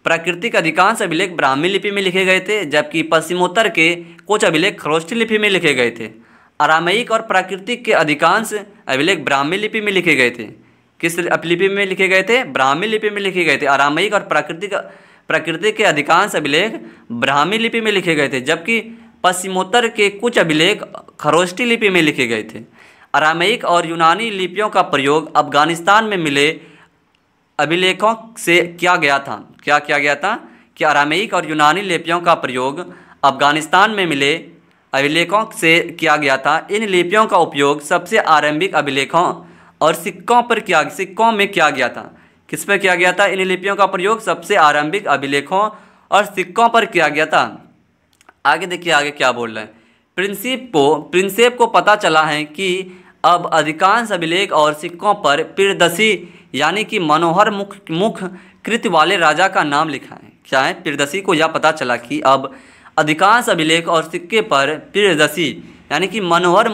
प्राकृतिक अधिकांश अभिलेख ब्राह्मी लिपि में लिखे गए थे, जबकि पश्चिमोत्तर के कुछ अभिलेख खरोष्टी लिपि में लिखे गए थे। अरामीक और प्राकृतिक के अधिकांश अभिलेख ब्राह्मी लिपि में लिखे गए थे। किस लिपि में लिखे गए थे? ब्राह्मी लिपि में लिखे गए थे। अरामीक और प्राकृतिक के अधिकांश अभिलेख ब्राह्मी लिपि में लिखे गए थे, जबकि पश्चिमोत्तर के कुछ अभिलेख खरोष्टी लिपि में लिखे गए थे। अरामीक और यूनानी लिपियों का प्रयोग अफगानिस्तान में मिले अभिलेखों से किया गया था। क्या किया गया था? कि अरामीक और यूनानी लिपियों का प्रयोग अफगानिस्तान में मिले अभिलेखों से किया गया था। इन लिपियों का उपयोग सबसे आरंभिक अभिलेखों और सिक्कों में किया गया था। किस पर किया गया था? इन लिपियों का प्रयोग सबसे आरंभिक अभिलेखों और सिक्कों पर किया गया था। आगे देखिए आगे क्या बोल रहे हैं। प्रिंसेप को पता चला है कि अब अधिकांश अभिलेख और सिक्कों पर प्रियदर्शी यानी कि मनोहर मुख कृति वाले राजा का नाम लिखा है। क्या है? प्रियदर्शी को यह पता चला कि अब अधिकांश अभिलेख और सिक्के पर प्रियदर्शी यानी कि मनोहर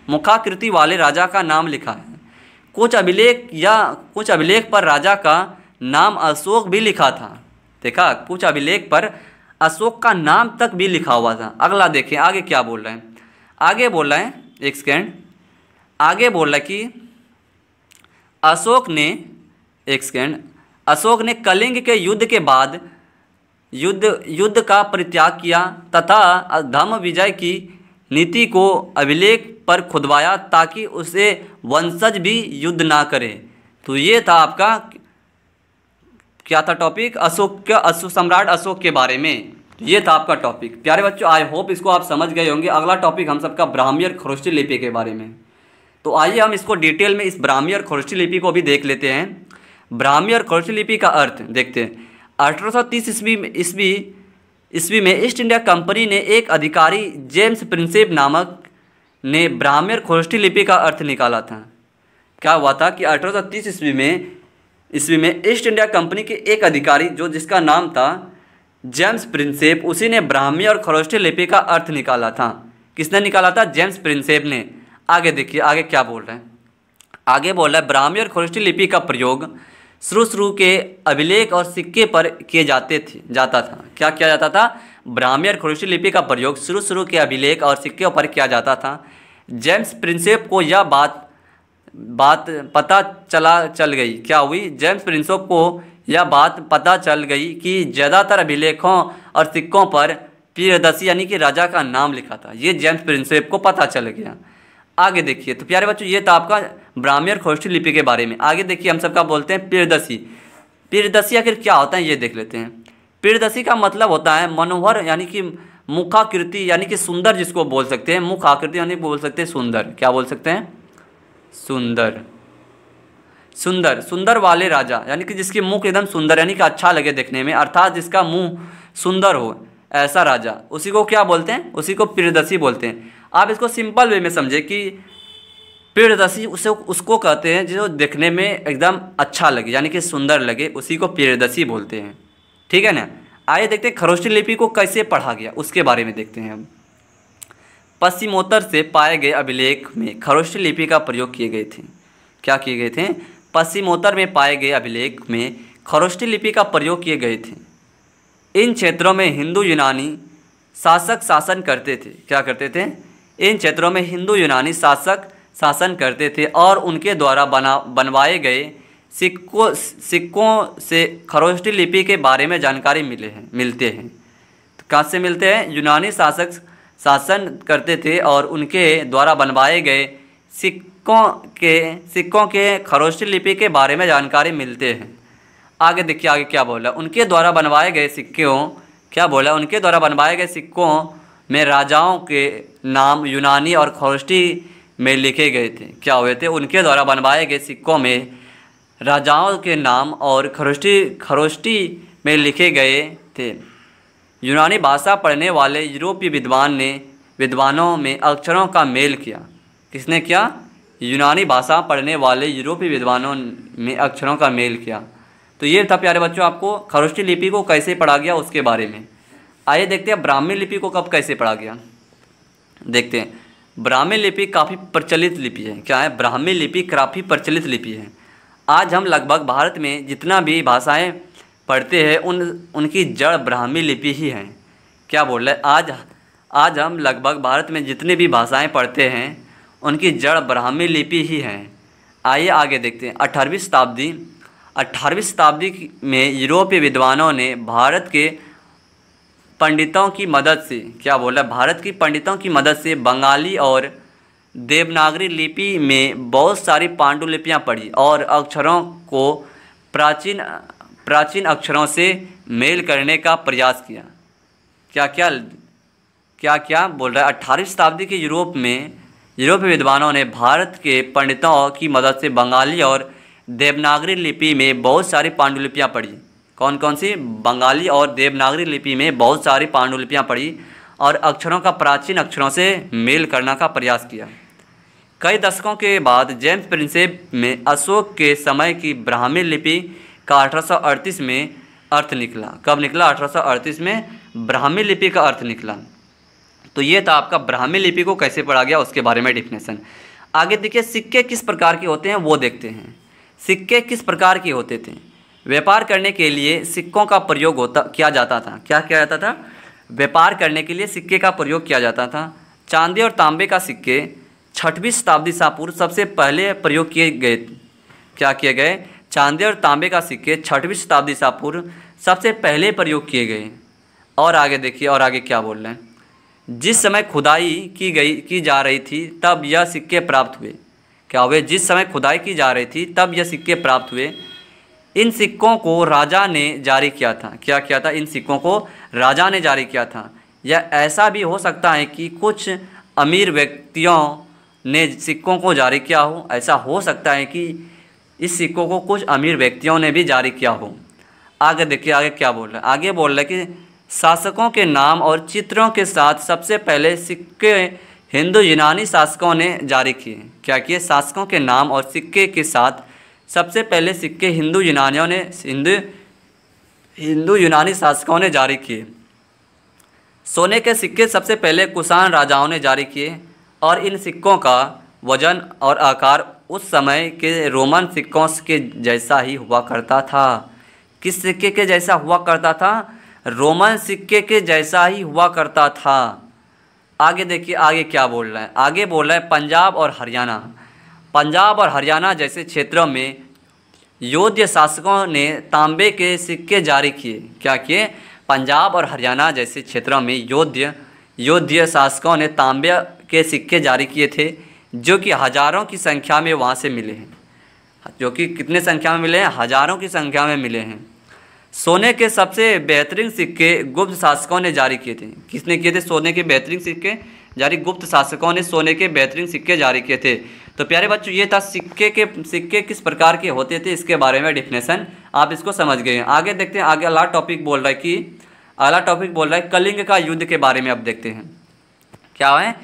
मुखाकृति वाले राजा का नाम लिखा है। कुछ अभिलेख पर राजा का नाम अशोक भी लिखा था। देखा? कुछ अभिलेख पर अशोक का नाम तक भी लिखा हुआ था। अगला देखें आगे क्या बोल रहे हैं। आगे बोल रहे हैं एक सेकेंड। आगे बोल रहा है कि अशोक ने कलिंग के युद्ध के बाद युद्ध का परित्याग किया तथा धम्म विजय की नीति को अभिलेख पर खुदवाया, ताकि उसे वंशज भी युद्ध ना करे। तो ये था आपका क्या था टॉपिक? सम्राट अशोक के बारे में। ये था आपका टॉपिक। प्यारे बच्चों, आई होप इसको आप समझ गए होंगे। अगला टॉपिक हम सबका ब्राह्मी और खरोष्टी लिपि के बारे में। तो आइए हम इसको डिटेल में इस ब्राह्मी और खरोष्टी लिपि को भी देख लेते हैं। ब्राह्मी और खरोष्टी लिपि का अर्थ देखते हैं। 1830 ईस्वी में ईस्ट इंडिया कंपनी ने एक अधिकारी जेम्स प्रिंसेप नामक ने ब्राह्मी और खरोष्टी लिपि का अर्थ निकाला था। क्या हुआ था कि 1830 ईस्वी में ईस्ट इंडिया कंपनी के एक अधिकारी जिसका नाम था जेम्स प्रिंसेप, उसी ने ब्राह्मी और खरोष्टी लिपि का अर्थ निकाला था। किसने निकाला था? जेम्स प्रिंसेप ने। आगे देखिए आगे क्या बोल रहे हैं। आगे बोल रहा है ब्राह्मी और खरोष्टी लिपि का प्रयोग शुरू के अभिलेख और सिक्के पर जाता था। क्या किया जाता था? ब्राह्मी और खरोष्टी लिपि का प्रयोग शुरू के अभिलेख और सिक्कों पर किया जाता था। जेम्स प्रिंसेप को यह बात पता चल गई। क्या हुई? जेम्स प्रिंसेप को यह बात पता चल गई कि ज़्यादातर अभिलेखों और सिक्कों पर प्रियदर्शी यानी कि राजा का नाम लिखा था। ये जेम्स प्रिंसेप को पता चल गया। आगे देखिए, तो प्यारे बच्चों ये था आपका ब्राह्मी और खरोष्ठी लिपि के बारे में। आगे देखिए हम सबका बोलते हैं प्रियदर्शी। प्रियदर्शी आखिर क्या होता है ये देख लेते हैं। प्रियदर्शी का मतलब होता है मनोहर यानी कि मुखाकृति यानी कि सुंदर, जिसको बोल सकते हैं मुख आकृति यानी बोल सकते हैं सुंदर। क्या बोल सकते हैं? सुंदर। सुंदर सुंदर वाले राजा यानी कि जिसकी मुख एकदम सुंदर यानी कि अच्छा लगे देखने में, अर्थात जिसका मुंह सुंदर हो, ऐसा राजा, उसी को क्या बोलते हैं? उसी को प्रियदर्शी बोलते हैं। आप इसको सिंपल वे में समझे कि प्रियदर्शी उसे उसको कहते हैं जो देखने में एकदम अच्छा लगे यानी कि सुंदर लगे, उसी को प्रियदर्शी बोलते हैं। ठीक है ना। आइए देखते हैं खरोष्ठी लिपि को कैसे पढ़ा गया, उसके बारे में देखते हैं हम। पश्चिमोत्तर से पाए गए अभिलेख में खरोष्ठी लिपि का प्रयोग किए गए थे। क्या किए गए थे? पश्चिमोत्तर में पाए गए अभिलेख में खरोष्ठी लिपि का प्रयोग किए गए थे। इन क्षेत्रों में हिंदू यूनानी शासक शासन करते थे। क्या करते थे? इन क्षेत्रों में हिंदू यूनानी शासक शासन करते थे और उनके द्वारा बनवाए गए सिक्कों से खरोष्ठी लिपि के बारे में जानकारी मिलते हैं। तो कहाँ से मिलते हैं? यूनानी शासक शासन करते थे और उनके द्वारा बनवाए गए सिक्कों के खरोष्ठी लिपि के बारे में जानकारी मिलते हैं। आगे देखिए आगे क्या बोला, उनके द्वारा बनवाए गए सिक्कों, क्या बोला? उनके द्वारा बनवाए गए सिक्कों में राजाओं के नाम यूनानी और खरोष्ठी में लिखे गए थे। क्या हुए थे? उनके द्वारा बनवाए गए सिक्कों में राजाओं के नाम और खरोष्ठी में लिखे गए थे। यूनानी भाषा पढ़ने वाले यूरोपीय विद्वानों में अक्षरों का मेल किया। किसने किया? यूनानी भाषा पढ़ने वाले यूरोपीय विद्वानों में अक्षरों का मेल किया। तो ये था प्यारे बच्चों आपको खरोष्ठी लिपि को कैसे पढ़ा गया उसके बारे में। आइए देखते हैं ब्राह्मी लिपि को कब कैसे पढ़ा गया। देखते हैं। ब्राह्मी लिपि काफ़ी प्रचलित लिपि है। क्या है? ब्राह्मी लिपि काफ़ी प्रचलित लिपि है। आज हम लगभग भारत में जितना भी भाषाएं पढ़ते हैं उनकी जड़ ब्राह्मी लिपि ही है। क्या बोल रहे? आज हम लगभग भारत में जितनी भी भाषाएं पढ़ते हैं उनकी जड़ ब्राह्मी लिपि ही है। आइए आगे देखते हैं। 18वीं शताब्दी में यूरोपीय विद्वानों ने भारत के पंडितों की मदद से, क्या बोला? भारत की पंडितों की मदद से बंगाली और देवनागरी लिपि में बहुत सारी पांडुलिपियां पढ़ी और अक्षरों को प्राचीन अक्षरों से मेल करने का प्रयास किया। क्या बोल रहा है? 18वीं शताब्दी के यूरोपीय विद्वानों ने भारत के पंडितों की मदद से बंगाली और देवनागरी लिपि में बहुत सारी पांडुलिपियां पढ़ी। कौन कौन सी? बंगाली और देवनागरी लिपि में बहुत सारी पांडुलिपियां पढ़ी और अक्षरों का प्राचीन अक्षरों से मेल करने का प्रयास किया। कई दशकों के बाद जेम्स प्रिंसेप में अशोक के समय की ब्राह्मी लिपि का 1838 में अर्थ निकला। कब निकला? 1838 में ब्राह्मी लिपि का अर्थ निकला। तो ये था आपका ब्राह्मी लिपि को कैसे पढ़ा गया उसके बारे में डेफिनेशन। आगे देखिए सिक्के किस प्रकार के होते हैं वो देखते हैं। सिक्के किस प्रकार के होते थे? व्यापार करने के लिए सिक्कों का प्रयोग किया जाता था। क्या किया जाता था? व्यापार करने के लिए सिक्के का प्रयोग किया जाता था। चांदी और तांबे का सिक्के 6वीं शताब्दी से पूर्व सबसे पहले प्रयोग किए गए। क्या किए गए? चांदी और तांबे का सिक्के 6वीं शताब्दी से पूर्व सबसे पहले प्रयोग किए गए। और आगे देखिए, और आगे क्या बोल रहे हैं? जिस समय खुदाई की जा रही थी तब यह सिक्के प्राप्त हुए। क्या हुए? जिस समय खुदाई की जा रही थी तब यह सिक्के प्राप्त हुए। इन सिक्कों को राजा ने जारी किया था। क्या किया था? इन सिक्कों को राजा ने जारी किया था। या ऐसा भी हो सकता है कि कुछ अमीर व्यक्तियों ने सिक्कों को जारी किया हो। ऐसा हो सकता है कि इस सिक्कों को कुछ अमीर व्यक्तियों ने भी जारी किया हो। आगे देखिए आगे क्या बोल रहा है? आगे बोल रहा है कि शासकों के नाम और चित्रों के साथ सबसे पहले सिक्के हिंदू यूनानी शासकों ने जारी किए। क्या किए? शासकों के नाम और सिक्के के साथ सबसे पहले सिक्के हिंदू यूनानी शासकों ने जारी किए। सोने के सिक्के सबसे पहले कुषाण राजाओं ने जारी किए और इन सिक्कों का वजन और आकार उस समय के रोमन सिक्कों के जैसा ही हुआ करता था। किस सिक्के के जैसा हुआ करता था? रोमन सिक्के के जैसा ही हुआ करता था। आगे देखिए आगे क्या बोल रहा है? आगे बोल रहा है पंजाब और हरियाणा जैसे क्षेत्रों में योध्य शासकों ने तांबे के सिक्के जारी किए। क्या किए? पंजाब और हरियाणा जैसे क्षेत्रों में योध्य शासकों ने तांबे के सिक्के जारी किए थे जो कि हज़ारों की संख्या में वहाँ से मिले हैं, जो कि कितने संख्या में मिले हैं, हज़ारों की संख्या में मिले हैं। सोने के सबसे बेहतरीन सिक्के गुप्त शासकों ने जारी किए थे। किसने किए थे सोने के बेहतरीन सिक्के जारी? गुप्त शासकों ने सोने के बेहतरीन सिक्के जारी किए थे। तो प्यारे बच्चों ये था सिक्के किस प्रकार के होते थे, इसके बारे में डिफिनेशन आप इसको समझ गए हैं। आगे देखते हैं, आगे अगला टॉपिक बोल रहा है कलिंग का युद्ध के बारे में। अब देखते हैं क्या है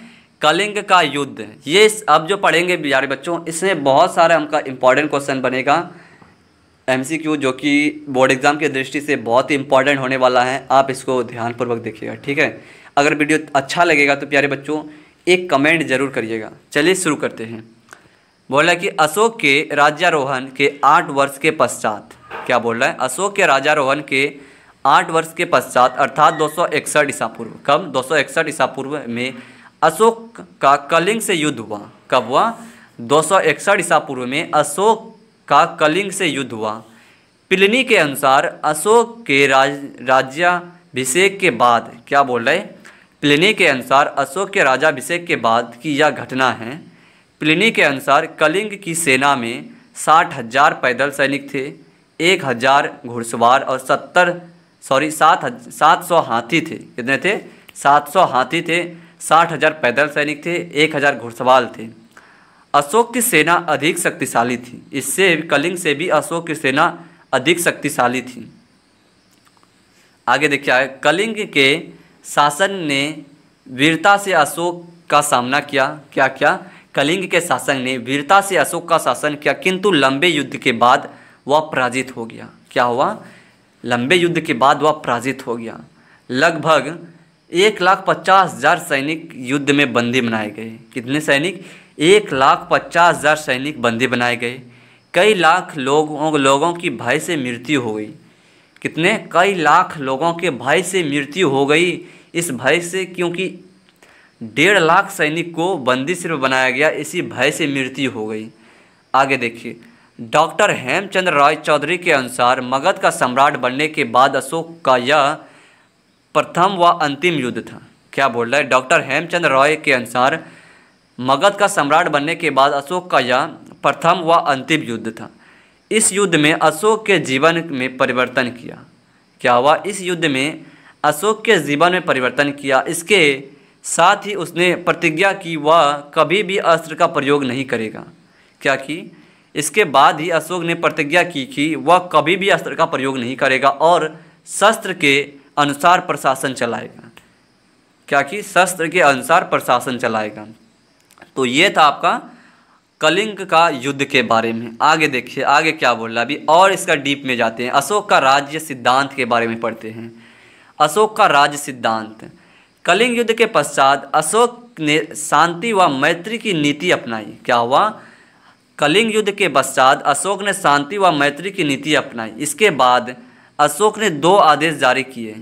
कलिंग का युद्ध। ये अब जो पढ़ेंगे प्यारे बच्चों, इसमें बहुत सारा हमका इंपॉर्टेंट क्वेश्चन बनेगा MCQ, जो कि बोर्ड एग्जाम की दृष्टि से बहुत ही इंपॉर्टेंट होने वाला है। आप इसको ध्यानपूर्वक देखिएगा, ठीक है। अगर वीडियो अच्छा लगेगा तो प्यारे बच्चों एक कमेंट जरूर करिएगा। चलिए शुरू करते हैं। बोला कि अशोक के राज्यारोहण के 8 वर्ष के पश्चात, क्या बोल रहा है, अशोक के राज्यारोहण के 8 वर्ष के पश्चात अर्थात 261 ईसा पूर्व, कब 261 ईसा पूर्व में अशोक का कलिंग से युद्ध हुआ। कब हुआ? 261 ईसा पूर्व में अशोक का कलिंग से युद्ध हुआ। प्लिनी के अनुसार अशोक के राज्याभिषेक के बाद, क्या बोल रहे, प्लिनी के अनुसार अशोक के राज्याभिषेक के बाद की यह घटना है। प्लिनी के अनुसार कलिंग की सेना में 60,000 पैदल सैनिक थे, 1,000 घुड़सवार और 700 हाथी थे। कितने थे? 700 हाथी थे, 60,000 पैदल सैनिक थे, 1,000 घुड़सवार थे। अशोक की सेना अधिक शक्तिशाली थी। इससे कलिंग से भी अशोक की सेना अधिक शक्तिशाली थी। आगे देखिए, कलिंग के शासन ने वीरता से अशोक का सामना किया। क्या क्या? कलिंग के शासन ने वीरता से अशोक का शासन किया, किंतु लंबे युद्ध के बाद वह पराजित हो गया। क्या हुआ? लंबे युद्ध के बाद वह पराजित हो गया। लगभग 1,50,000 सैनिक युद्ध में बंदी बनाए गए। कितने सैनिक? 1,50,000 सैनिक बंदी बनाए गए। कई लाख लोगों की भय से मृत्यु हो गई। कितने? कई लाख लोगों के भय से मृत्यु हो गई। इस भय से, क्योंकि 1.5 लाख सैनिक को बंदी सिर्फ बनाया गया, इसी भय से मृत्यु हो गई। आगे देखिए, डॉक्टर हेमचंद्र राय चौधरी के अनुसार मगध का सम्राट बनने के बाद अशोक का यह प्रथम व अंतिम युद्ध था। क्या बोल रहा है? डॉक्टर हेमचंद्र राय के अनुसार मगध का सम्राट बनने के बाद अशोक का यह प्रथम व अंतिम युद्ध था। इस युद्ध में अशोक के जीवन में परिवर्तन किया। क्या हुआ? इस युद्ध में अशोक के जीवन में परिवर्तन किया। इसके साथ ही उसने प्रतिज्ञा की वह कभी भी अस्त्र का प्रयोग नहीं करेगा। क्या की? इसके बाद ही अशोक ने प्रतिज्ञा की कि वह कभी भी अस्त्र का प्रयोग नहीं करेगा और शस्त्र के अनुसार प्रशासन चलाएगा। क्या कि? शस्त्र के अनुसार प्रशासन चलाएगा। तो ये था आपका कलिंग का युद्ध के बारे में। आगे देखिए, आगे क्या बोल रहा है अभी, और इसका डीप में जाते हैं। अशोक का राज्य सिद्धांत के बारे में पढ़ते हैं। अशोक का राज्य सिद्धांत। कलिंग युद्ध के पश्चात अशोक ने शांति व मैत्री की नीति अपनाई। क्या हुआ? कलिंग युद्ध के पश्चात अशोक ने शांति व मैत्री की नीति अपनाई। इसके बाद अशोक ने 2 आदेश जारी किए।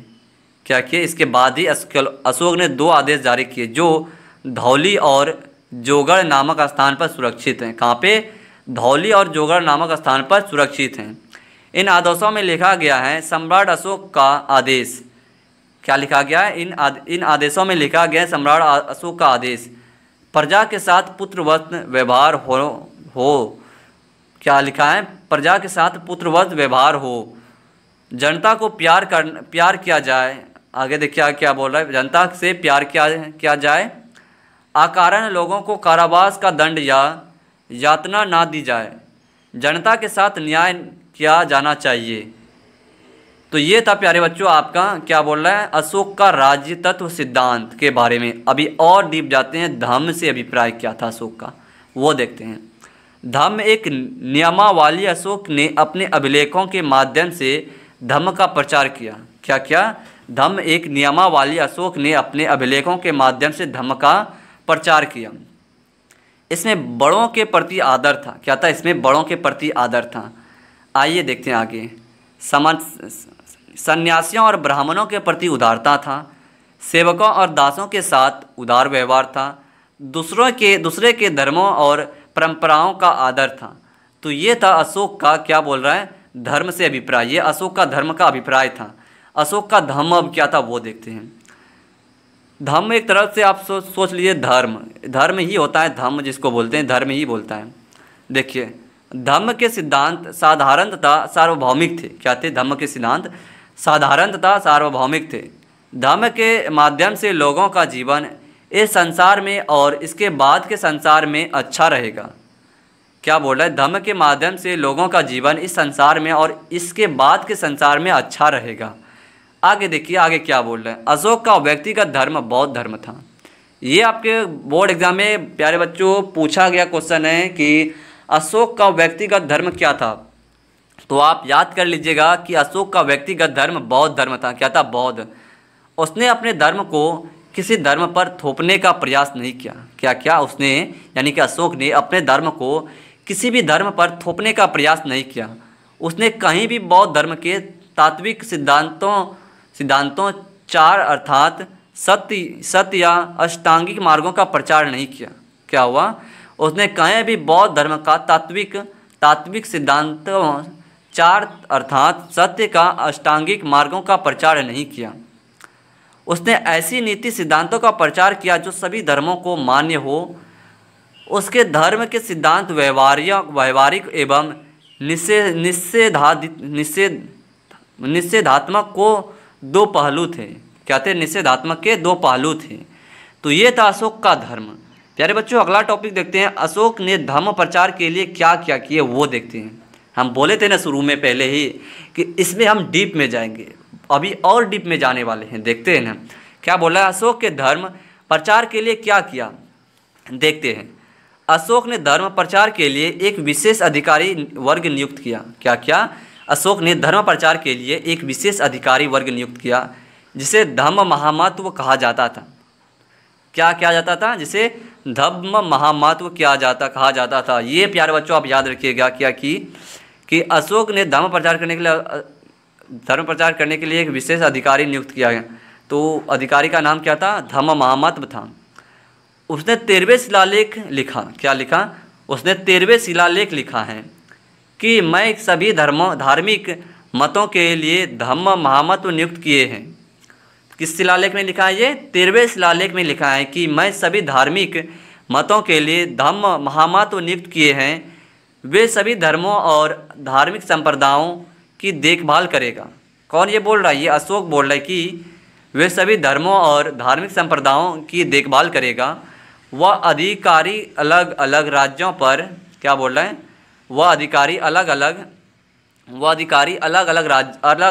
क्या किए? इसके बाद ही अशोक ने 2 आदेश जारी किए जो धौली और जोगढ़ नामक स्थान पर सुरक्षित हैं। कहाँ पे? धौली और जोगढ़ नामक स्थान पर सुरक्षित हैं। इन आदेशों में लिखा गया है सम्राट अशोक का आदेश। क्या लिखा गया है? इन आदेशों में लिखा गया है सम्राट अशोक का आदेश। प्रजा के साथ पुत्रवत व्यवहार हो। क्या लिखा है? प्रजा के साथ पुत्रवत व्यवहार हो। जनता को प्यार किया जाए। आगे देखिए क्या बोल रहा है, जनता से प्यार किया जाए। अकारण लोगों को कारावास का दंड या यातना ना दी जाए। जनता के साथ न्याय किया जाना चाहिए। तो ये था प्यारे बच्चों आपका क्या बोल रहा है, अशोक का राज्य तत्व सिद्धांत के बारे में। अभी और डीप जाते हैं, धम्म से अभिप्राय क्या था अशोक का, वो देखते हैं। धम्म एक नियमावली। अशोक ने अपने अभिलेखों के माध्यम से धम्म का प्रचार किया। क्या क्या? धम्म एक नियमावली। अशोक ने अपने अभिलेखों के माध्यम से धम्म का प्रचार किया। इसमें बड़ों के प्रति आदर था। क्या था? इसमें बड़ों के प्रति आदर था। आइए देखते हैं आगे। सन्यासियों और ब्राह्मणों के प्रति उदारता था। सेवकों और दासों के साथ उदार व्यवहार था। दूसरे के धर्मों और परंपराओं का आदर था। तो ये था अशोक का क्या बोल रहा है, धर्म से अभिप्राय। ये अशोक का धर्म का अभिप्राय था। अशोक का धम्म अब क्या था वो देखते हैं। धम्म एक तरफ से आप सोच लीजिए धर्म, धर्म ही होता है, धम्म जिसको बोलते हैं धर्म ही बोलता है। देखिए धम्म के सिद्धांत साधारण तथा सार्वभौमिक थे। क्या थे? धम्म के सिद्धांत साधारण तथा सार्वभौमिक थे। धम्म के माध्यम से लोगों का जीवन इस संसार में और इसके बाद के संसार में अच्छा रहेगा। क्या बोल रहा है? धम्म के माध्यम से लोगों का जीवन इस संसार में और इसके बाद के संसार में अच्छा रहेगा। आगे देखिए आगे क्या बोल रहे हैं। अशोक का व्यक्तिगत धर्म बौद्ध धर्म था। ये आपके बोर्ड एग्जाम में प्यारे बच्चों पूछा गया क्वेश्चन है कि अशोक का व्यक्तिगत धर्म क्या था। तो आप याद कर लीजिएगा कि अशोक का व्यक्तिगत धर्म बौद्ध धर्म था। क्या था? बौद्ध। उसने अपने धर्म को किसी धर्म पर थोपने का प्रयास नहीं किया। क्या क्या उसने, यानी कि अशोक ने अपने धर्म को किसी भी धर्म पर थोपने का प्रयास नहीं किया। उसने कहीं भी बौद्ध धर्म के तात्विक सिद्धांतों 4 अर्थात सत्य या अष्टांगिक मार्गों का प्रचार नहीं किया। क्या हुआ? उसने कहीं भी बौद्ध धर्म का तात्विक सिद्धांतों 4 अर्थात सत्य का अष्टांगिक मार्गों का प्रचार नहीं किया। उसने ऐसी नीति सिद्धांतों का प्रचार किया जो सभी धर्मों को मान्य हो। उसके धर्म के सिद्धांत व्यवहारिक एवं निषेधात्मक को 2 पहलू थे। क्या थे? निषेधात्मक के 2 पहलू थे। तो ये था अशोक का धर्म। प्यारे बच्चों अगला टॉपिक देखते हैं। अशोक ने धर्म प्रचार के लिए क्या क्या किए वो देखते हैं। हम बोले थे ना शुरू में पहले ही कि इसमें हम डीप में जाएंगे, अभी और डीप में जाने वाले हैं। देखते हैं ना क्या बोला है। अशोक के धर्म प्रचार के लिए क्या किया देखते हैं। अशोक ने धर्म प्रचार के लिए एक विशेष अधिकारी वर्ग नियुक्त किया। क्या क्या? अशोक ने धर्म प्रचार के लिए एक विशेष अधिकारी वर्ग नियुक्त किया जिसे धम्म महामत्व कहा जाता था। क्या किया जाता था? जिसे धम्म महामत्व कहा जाता था। ये प्यारे बच्चों आप याद रखिएगा क्या कि अशोक ने धर्म प्रचार करने के लिए एक विशेष अधिकारी नियुक्त किया गया। तो अधिकारी का नाम क्या था? धम्म महामत्व था। उसने 13वें शिलालेख लिखा। क्या लिखा? उसने 13वें शिलालेख लिखा है कि मैं सभी धार्मिक मतों के लिए धम्म महामत्व नियुक्त किए हैं। किस शिलालेख में लिखा है? ये 13वें शिलालेख में लिखा है कि मैं सभी धार्मिक मतों के लिए धम्म महामत्व नियुक्त किए हैं। वे सभी धर्मों और धार्मिक संप्रदायों की देखभाल करेगा। कौन ये बोल रहा है? ये अशोक बोल रहा है कि वे सभी धर्मों और धार्मिक संप्रदायों की देखभाल करेगा। वह अधिकारी अलग अलग राज्यों पर, क्या बोल रहा है? वह अधिकारी अलग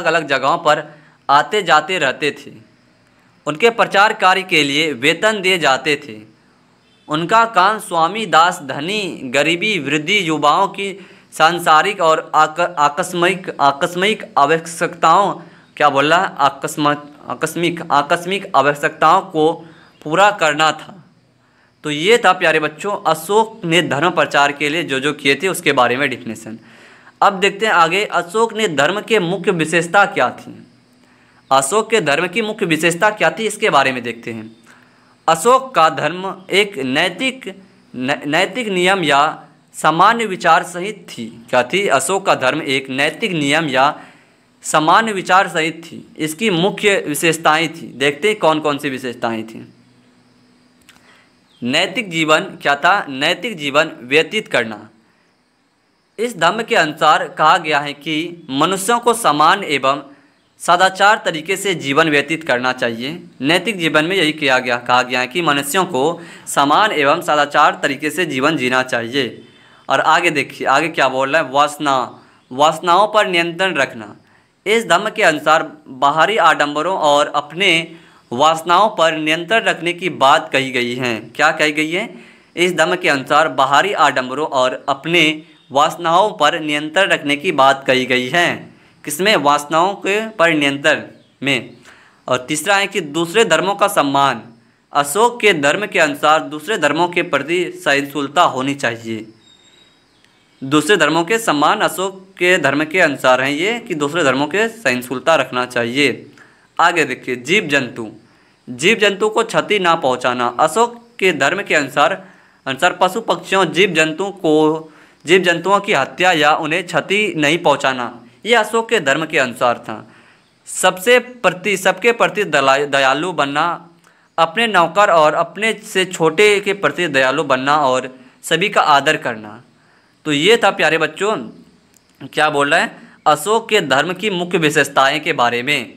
अलग जगहों पर आते जाते रहते थे। उनके प्रचार कार्य के लिए वेतन दिए जाते थे। उनका काम स्वामी दास धनी गरीबी वृद्धि युवाओं की सांसारिक और आकस्मिक आवश्यकताओं, क्या बोल रहा है? आकस्मिक आवश्यकताओं को पूरा करना था। तो ये था प्यारे बच्चों अशोक ने धर्म प्रचार के लिए जो किए थे उसके बारे में डिफिनेशन। अब देखते हैं आगे अशोक ने धर्म के मुख्य विशेषता क्या थी। अशोक के धर्म की मुख्य विशेषता क्या थी इसके बारे में देखते हैं। अशोक का धर्म एक नैतिक नियम या सामान्य विचार सहित थी। क्या थी? अशोक का धर्म एक नैतिक नियम या सामान्य विचार सहित थी। इसकी मुख्य विशेषताएं थी। देखते हैं कौन कौन सी विशेषताएं थी। नैतिक जीवन क्या था? नैतिक जीवन व्यतीत करना। इस धर्म के अनुसार कहा गया है कि मनुष्यों को समान एवं सदाचार तरीके से जीवन व्यतीत करना चाहिए। नैतिक जीवन में यही कहा गया है कि मनुष्यों को समान एवं सदाचार तरीके से जीवन जीना चाहिए। और आगे देखिए आगे क्या बोल रहा है। वासनाओं पर नियंत्रण रखना। इस धर्म के अनुसार बाहरी आडंबरों और अपने वासनाओं पर नियंत्रण रखने की बात कही गई है। क्या कही गई है? इस धर्म के अनुसार बाहरी आडंबरों और अपने वासनाओं पर नियंत्रण रखने की बात कही गई है। किसमें? वासनाओं के पर नियंत्रण में। और तीसरा है कि दूसरे धर्मों का सम्मान। अशोक के धर्म के अनुसार दूसरे धर्मों के प्रति सहिष्णुता होनी चाहिए। दूसरे धर्मों के सम्मान अशोक के धर्म के अनुसार हैं ये कि दूसरे धर्मों के सहिष्णुता रखना चाहिए। आगे देखिए जीव जंतु को क्षति ना पहुंचाना। अशोक के धर्म के अनुसार पशु पक्षियों जीव जंतुओं की हत्या या उन्हें क्षति नहीं पहुंचाना ये अशोक के धर्म के अनुसार था। सबके प्रति दयालु बनना। अपने नौकर और अपने से छोटे के प्रति दयालु बनना और सभी का आदर करना। तो ये था प्यारे बच्चों, क्या बोल रहा है, अशोक के धर्म की मुख्य विशेषताएं के बारे में।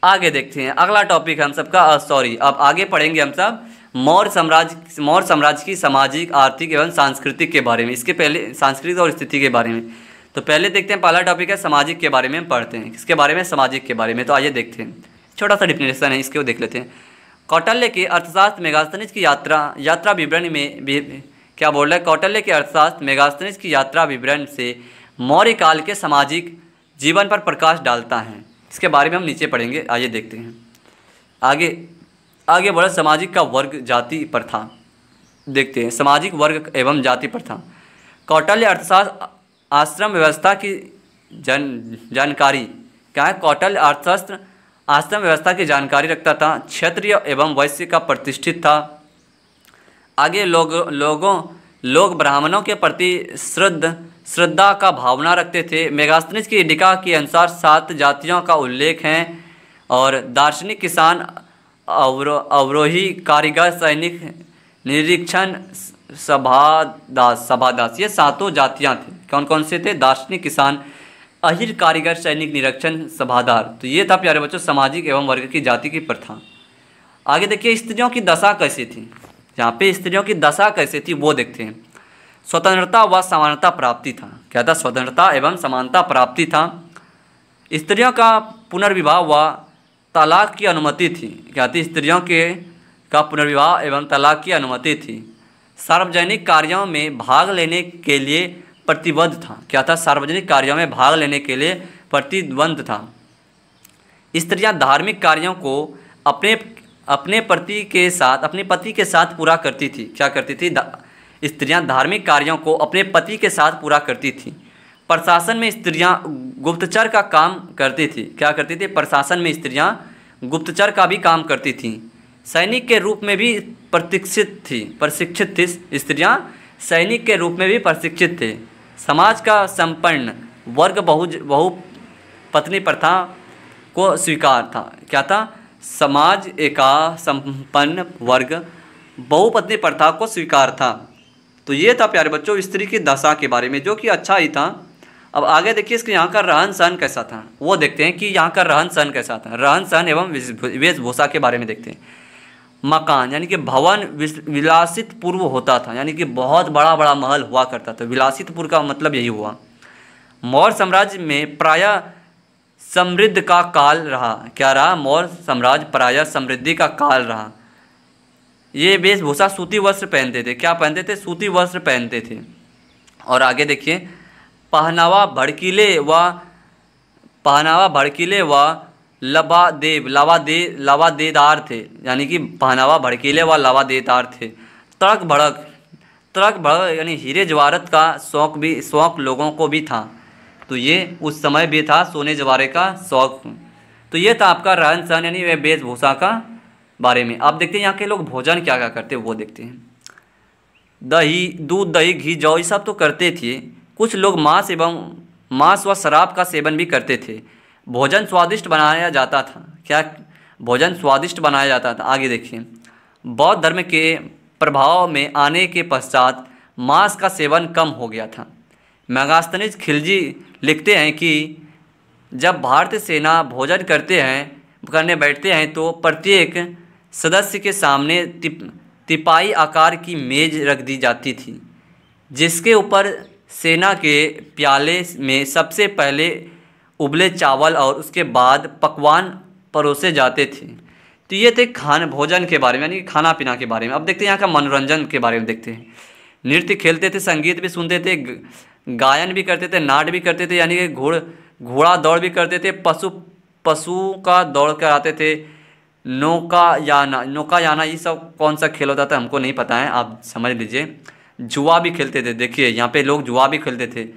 आगे देखते हैं अगला टॉपिक हम सबका अब आगे पढ़ेंगे हम सब मौर्य साम्राज्य की सामाजिक, आर्थिक एवं सांस्कृतिक के बारे में। इसके पहले सांस्कृतिक और स्थिति के बारे में। तो पहले देखते हैं, पहला टॉपिक है सामाजिक के बारे में। हम पढ़ते हैं किसके बारे में, सामाजिक के बारे में। तो आइए देखते हैं, छोटा सा डिफिनेशन है, इसको देख लेते हैं। कौटिल्य के अर्थशास्त्र मेगास्थनीज की यात्रा विवरण में भी क्या बोल रहा है, कौटिल्य के अर्थशास्त्र मेगास्थनीज की यात्रा विवरण से मौर्य काल के सामाजिक जीवन पर प्रकाश डालता है। इसके बारे में हम नीचे पढ़ेंगे, आइए देखते हैं। आगे बढ़े, सामाजिक का वर्ग जाति प्रथा देखते हैं। सामाजिक वर्ग एवं जाति प्रथा। कौटिल्य अर्थशास्त्र आश्रम व्यवस्था की जानकारी क्या है, कौटिल्य अर्थशास्त्र आश्रम व्यवस्था की जानकारी रखता था। क्षत्रिय एवं वैश्य का प्रतिष्ठित था। आगे लोग ब्राह्मणों के प्रति श्रद्धा का भावना रखते थे। मेगास्थनीज की इंडिका के अनुसार 7 जातियों का उल्लेख है और दार्शनिक, किसान, अवरोही, कारीगर, सैनिक, निरीक्षण, सभादास ये 7 जातियाँ थी। कौन कौन से थे, दार्शनिक, किसान, अहिर, कारीगर, सैनिक, निरीक्षण, सभादार। तो ये था प्यारे बच्चों सामाजिक एवं वर्ग की जाति की प्रथा। आगे देखिए स्त्रियों की दशा कैसी थी। यहाँ पे स्त्रियों की दशा कैसी थी वो देखते हैं। स्वतंत्रता व समानता प्राप्ति था। क्या था, स्वतंत्रता एवं समानता प्राप्ति था। स्त्रियों का पुनर्विवाह व तलाक की अनुमति थी। क्या थी, स्त्रियों का पुनर्विवाह एवं तलाक की अनुमति थी। सार्वजनिक कार्यों में भाग लेने के लिए प्रतिबद्ध था। क्या था, सार्वजनिक कार्यों में भाग लेने के लिए प्रतिबद्ध था। स्त्रियां धार्मिक कार्यों को अपने पति के साथ पूरा करती थी। क्या करती थी, स्त्रियां धार्मिक कार्यों को अपने पति के साथ पूरा करती थी। प्रशासन में स्त्रियां गुप्तचर का काम करती थी। क्या करती थी, प्रशासन में स्त्रियां गुप्तचर का भी काम करती थी। सैनिक के रूप में भी प्रशिक्षित थी। स्त्रियां सैनिक के रूप में भी प्रशिक्षित थे। समाज का संपन्न वर्ग बहु पत्नी प्रथा को स्वीकार था। क्या था, समाज का संपन्न वर्ग बहुपत्नी प्रथा को स्वीकार था। तो ये था प्यारे बच्चों स्त्री की दशा के बारे में, जो कि अच्छा ही था। अब आगे देखिए इसके यहाँ का रहन सहन कैसा था वो देखते हैं कि यहाँ का रहन सहन कैसा था। रहन सहन एवं वेशभूषा के बारे में देखते हैं। मकान यानी कि भवन विलासित पूर्व होता था, यानी कि बहुत बड़ा बड़ा महल हुआ करता था। विलासित पूर्व का मतलब यही हुआ। मौर्य साम्राज्य में प्रायः समृद्ध का काल रहा। क्या रहा, मौर्य साम्राज्य प्रायः समृद्धि का काल रहा। ये वेशभूषा सूती वस्त्र पहनते थे। क्या पहनते थे, सूती वस्त्र पहनते थे। और आगे देखिए पहनावा भड़कीले व लवादेदार थे। यानी कि पहनावा भड़कीले व लवादेदार थे। तड़क भड़क यानी हीरे जवाहरत का शौक लोगों को भी था। तो ये उस समय भी था सोने जवाहरे का शौक। तो ये था आपका रहन सहन यानी वेशभूषा का बारे में। अब देखते हैं यहाँ के लोग भोजन क्या क्या करते हैं वो देखते हैं। दूध, दही, घी, जौ ये सब तो करते थे। कुछ लोग मांस व शराब का सेवन भी करते थे। भोजन स्वादिष्ट बनाया जाता था। क्या, भोजन स्वादिष्ट बनाया जाता था। आगे देखिए बौद्ध धर्म के प्रभाव में आने के पश्चात मांस का सेवन कम हो गया था। मेगास्थनीज खिलजी लिखते हैं कि जब भारतीय सेना भोजन करने बैठते हैं तो प्रत्येक सदस्य के सामने तिपाई आकार की मेज रख दी जाती थी, जिसके ऊपर सेना के प्याले में सबसे पहले उबले चावल और उसके बाद पकवान परोसे जाते थे। तो ये थे भोजन के बारे में यानी खाना पीना के बारे में। अब देखते हैं यहाँ का मनोरंजन के बारे में देखते हैं। नृत्य खेलते थे, संगीत भी सुनते थे, गायन भी करते थे, नाट्य भी करते थे, यानी कि घोड़ा दौड़ भी करते थे, पशु का दौड़ कराते थे, नौकायाना ये सब कौन सा खेल होता था हमको नहीं पता है, आप समझ लीजिए। जुआ भी खेलते थे। देखिए यहाँ पे लोग जुआ भी खेलते थे।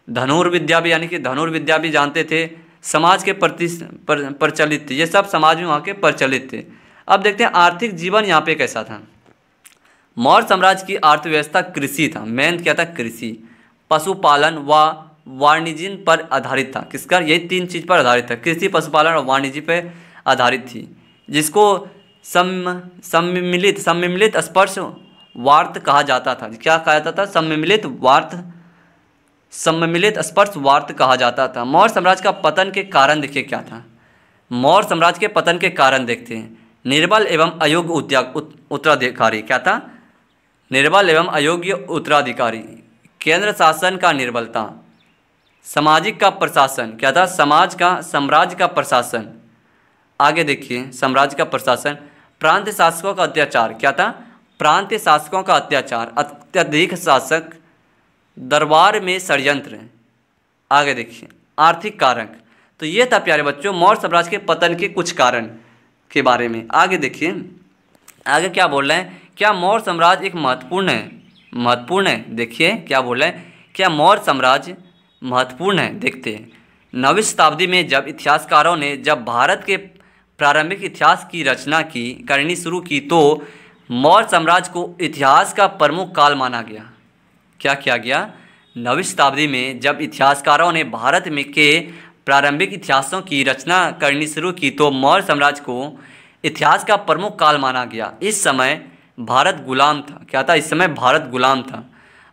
धनुर्विद्या भी यानी कि धनुर्विद्या भी जानते थे। समाज के प्रति प्रचलित थे। ये सब समाज में वहाँ के प्रचलित थे। अब देखते हैं आर्थिक जीवन यहाँ पे कैसा था। मौर्य साम्राज्य की अर्थव्यवस्था कृषि था। मेन क्या था, कृषि, पशुपालन व वाणिज्य पर आधारित था। किसका, ये 3 चीज़ पर आधारित था। कृषि, पशुपालन और वाणिज्य पर आधारित थी, जिसको सम्मिलित स्पर्श वार्त कहा जाता था। क्या कहा जाता था? सम्मिलित स्पर्श वार्त कहा जाता था। मौर्य साम्राज्य का पतन के कारण देखिए क्या था। मौर्य साम्राज्य के पतन के कारण देखते हैं। निर्बल एवं अयोग्य उत्तराधिकारी। क्या था? निर्बल एवं अयोग्य उत्तराधिकारी। केंद्र शासन का निर्बलता। सामाजिक का प्रशासन। क्या था? साम्राज्य का प्रशासन। आगे देखिए, साम्राज्य का प्रशासन। प्रांतीय शासकों का अत्याचार। क्या था? प्रांतीय शासकों का अत्याचार। अत्यधिक शासक। दरबार में षड्यंत्र। आगे देखिए, आर्थिक कारक। तो ये था प्यारे बच्चों मौर्य साम्राज्य के पतन के कुछ कारण के बारे में। आगे देखिए, आगे क्या बोल रहे हैं? क्या मौर्य साम्राज्य एक महत्वपूर्ण है? देखिए क्या बोल रहे हैं, क्या मौर्य साम्राज्य महत्वपूर्ण है? देखते हैं। 9वीं शताब्दी में जब इतिहासकारों ने भारत के प्रारंभिक इतिहास की रचना करनी शुरू की तो मौर्य साम्राज्य को इतिहास का प्रमुख काल माना गया। क्या किया गया? 9वीं शताब्दी में जब इतिहासकारों ने भारत में के प्रारंभिक इतिहासों की रचना करनी शुरू की तो मौर्य साम्राज्य को इतिहास का प्रमुख काल माना गया। इस समय भारत गुलाम था। क्या था? इस समय भारत गुलाम था।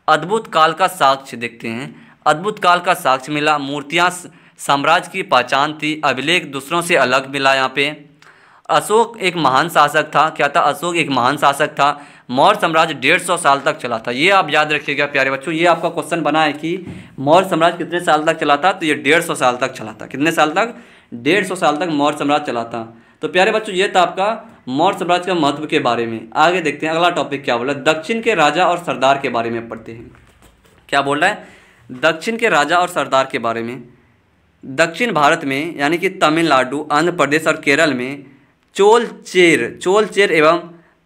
अद्भुत काल का साक्ष्य देखते हैं। अद्भुत काल का साक्ष्य मिला। मूर्तियाँ साम्राज्य की पहचान थी। अभिलेख दूसरों से अलग मिला। यहाँ पे अशोक एक महान शासक था। क्या था? अशोक एक महान शासक था। मौर्य साम्राज्य 150 साल तक चला था। ये आप याद रखिएगा प्यारे बच्चों, ये आपका क्वेश्चन बना है कि मौर्य साम्राज्य कितने साल तक चला था? तो ये 150 साल तक चला था। कितने साल तक? 150 साल तक मौर्य साम्राज्य चला था। तो प्यारे बच्चों ये था आपका मौर्य साम्राज्य का महत्व के बारे में। आगे देखते हैं अगला टॉपिक क्या बोला। दक्षिण के राजा और सरदार के बारे में पढ़ते हैं। क्या बोल रहा है? दक्षिण के राजा और सरदार के बारे में। दक्षिण भारत में यानी कि तमिलनाडु, आंध्र प्रदेश और केरल में चोल चेर एवं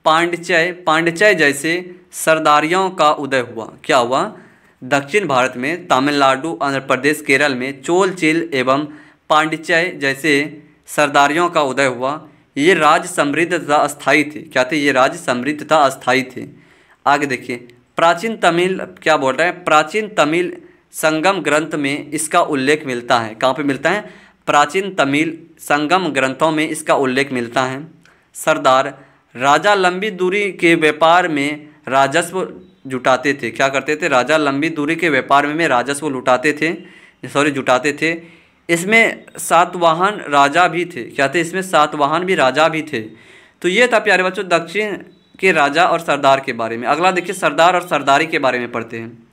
पांड्यचय जैसे सरदारियों का उदय हुआ। क्या हुआ? दक्षिण भारत में तमिलनाडु, आंध्र प्रदेश, केरल में चोल एवं पांड्यचय जैसे सरदारियों का उदय हुआ। ये राज्य समृद्ध तथा अस्थायी थे। क्या थे? ये राज्य समृद्ध तथा अस्थायी थे। आगे देखिए, प्राचीन तमिल क्या बोल रहे हैं? प्राचीन तमिल संगम ग्रंथ में इसका उल्लेख मिलता है। कहाँ पे मिलता है? प्राचीन तमिल संगम ग्रंथों में इसका उल्लेख मिलता है। सरदार राजा लंबी दूरी के व्यापार में राजस्व जुटाते थे। क्या करते थे? राजा लंबी दूरी के व्यापार में राजस्व जुटाते थे। इसमें सातवाहन राजा भी थे। क्या थे? इसमें सातवाहन भी राजा भी थे। तो ये था प्यारे बच्चों दक्षिण के राजा और सरदार के बारे में। अगला देखिए, सरदार और सरदारी के बारे में पढ़ते हैं।